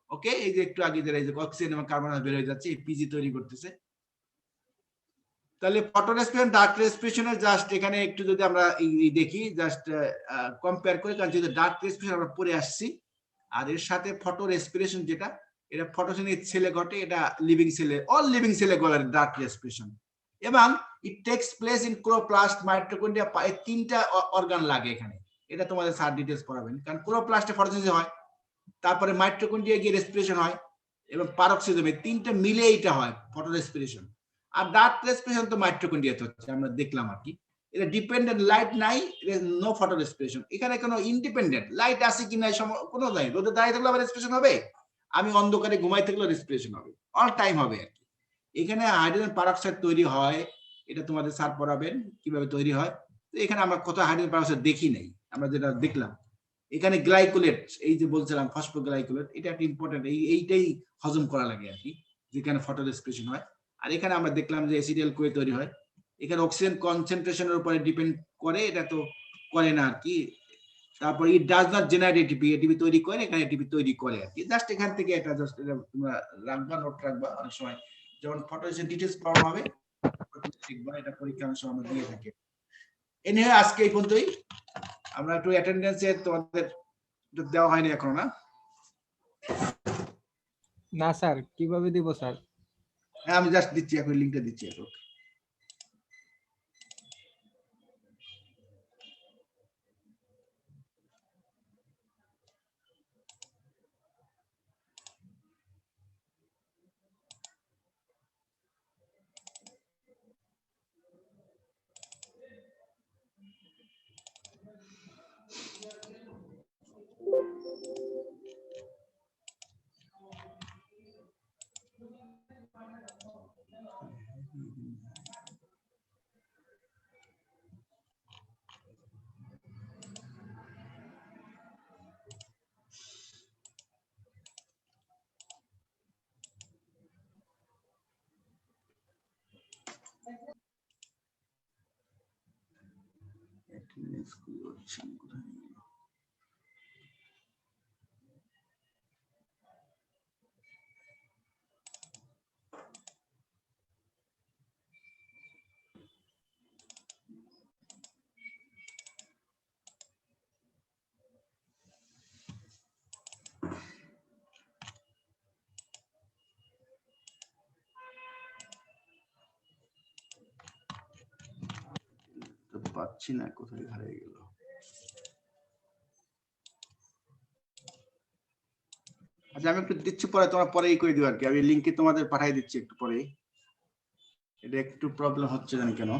ওকে, এই যে একটু আগে এই যে অক্সিজেন এবং কার্বন বের হয়ে যাচ্ছে, এই পিজি তৈরি করতেছে। তাহলে ফটো রেসপিরেশন ডার্ক রেসপিরেশনের জাস্ট এখানে একটু যদি আমরা দেখি, জাস্ট কম্পেয়ার করি, কারণ যেহেতু ডার্ক রেসপিরেশন আমরা পড়ে আসছি, আর এর সাথে ফটো রেসপিরেশন যেটা এটা ফটোসিনথেসিস সেলে ঘটে, এটা লিভিং সেলে, অল লিভিং সেলে ঘটে ডার্ক রেসপিরেশন, এবং ইট tax place in chloroplast, mitochondria, এই 3টা অর্গান লাগে এখানে, এটা তোমাদের স্যার ডিটেইলস পড়াবেন, কারণ ক্লোরোপ্লাস্টে ফটোসিনথেসিস হয়, তারপরে মাইটোকন্ড্রিয়া গিয়ে রেসপিরেশন হয়, এবং পারক্সিজমে 3টা মিলে এইটা হয় ফটো রেসপিরেশন। আর ডার্ক রেসপিরেশন তো মাইটোকন্ড্রিয়াতে হচ্ছে, আমরা দেখলাম আর কি। এটা ডিপেন্ডেন্ট, লাইট নাই, নো ফটো রেসপিরেশন। এখানে কোনো ইন্ডিপেন্ডেন্ট লাইট আছে কি নাই কোনো নাই, রোদে দাঁড়িয়ে থাকলে আবার রেসপিরেশন হবে, আমি অন্ধকারে ঘুমাই থাকলেও রেসপিরেশন হবে, অল টাইম হবে আর কি। এখানে হাইড্রোজেন পারক্সাইড তৈরি হয়, এটা তোমাদের স্যার পড়াবেন কিভাবে তৈরি হয়। তো এখানে আমরা কত হাইড্রোজেন পারক্সাইড দেখি নাই, আমরা যেটা দেখলাম এখানে গ্লাইকোলেট, এই যে বলছিলাম ফসফোগ্লাইকোলেট, এটা একটা ইম্পর্টেন্ট, এইটাই হজম করা লাগে আর কি, যেখানে ফটো রেসপিরেশন হয়। আর এখানে আমরা দেখলাম যে অ্যাসিটাইল কোয়ে তৈরি হয়, এখানে অক্সিজেন কনসেন্ট্রেশনের উপরে ডিপেন্ড করে, এটা তো করে না আর কি। তারপর it does not generate ATP, ATP তৈরি করে, এখানে এটিপি তৈরি করে আর কি। জাস্ট এখান থেকে এটা জাস্ট তোমরা রাখবা, নোট রাখবা। অনেক সময় যখন ফটোসিনথেসিস ডিটেইলস পড়ানো হবে দেখবা, এটা পরীক্ষার সময় আমরা দিয়ে থাকি। এনিওয়ে আজকে এই পর্যন্তই। আমরা একটু অ্যাটেন্ডেন্সে তোমাদের দেওয়া হয়নি এখনো না? না স্যার, কিভাবে দিব স্যার? হ্যাঁ আমি জাস্ট দিচ্ছি, এখন লিংকটা দিচ্ছি। পাচ্ছি না, কোথায় হারিয়ে গেল। আচ্ছা আমি একটু দিচ্ছি, পরে তোমরা পরেই করে দিও আর কি। আমি লিংকে তোমাদের পাঠিয়ে দিচ্ছি একটু পরেই। এটা একটু প্রবলেম হচ্ছে জানি কেন।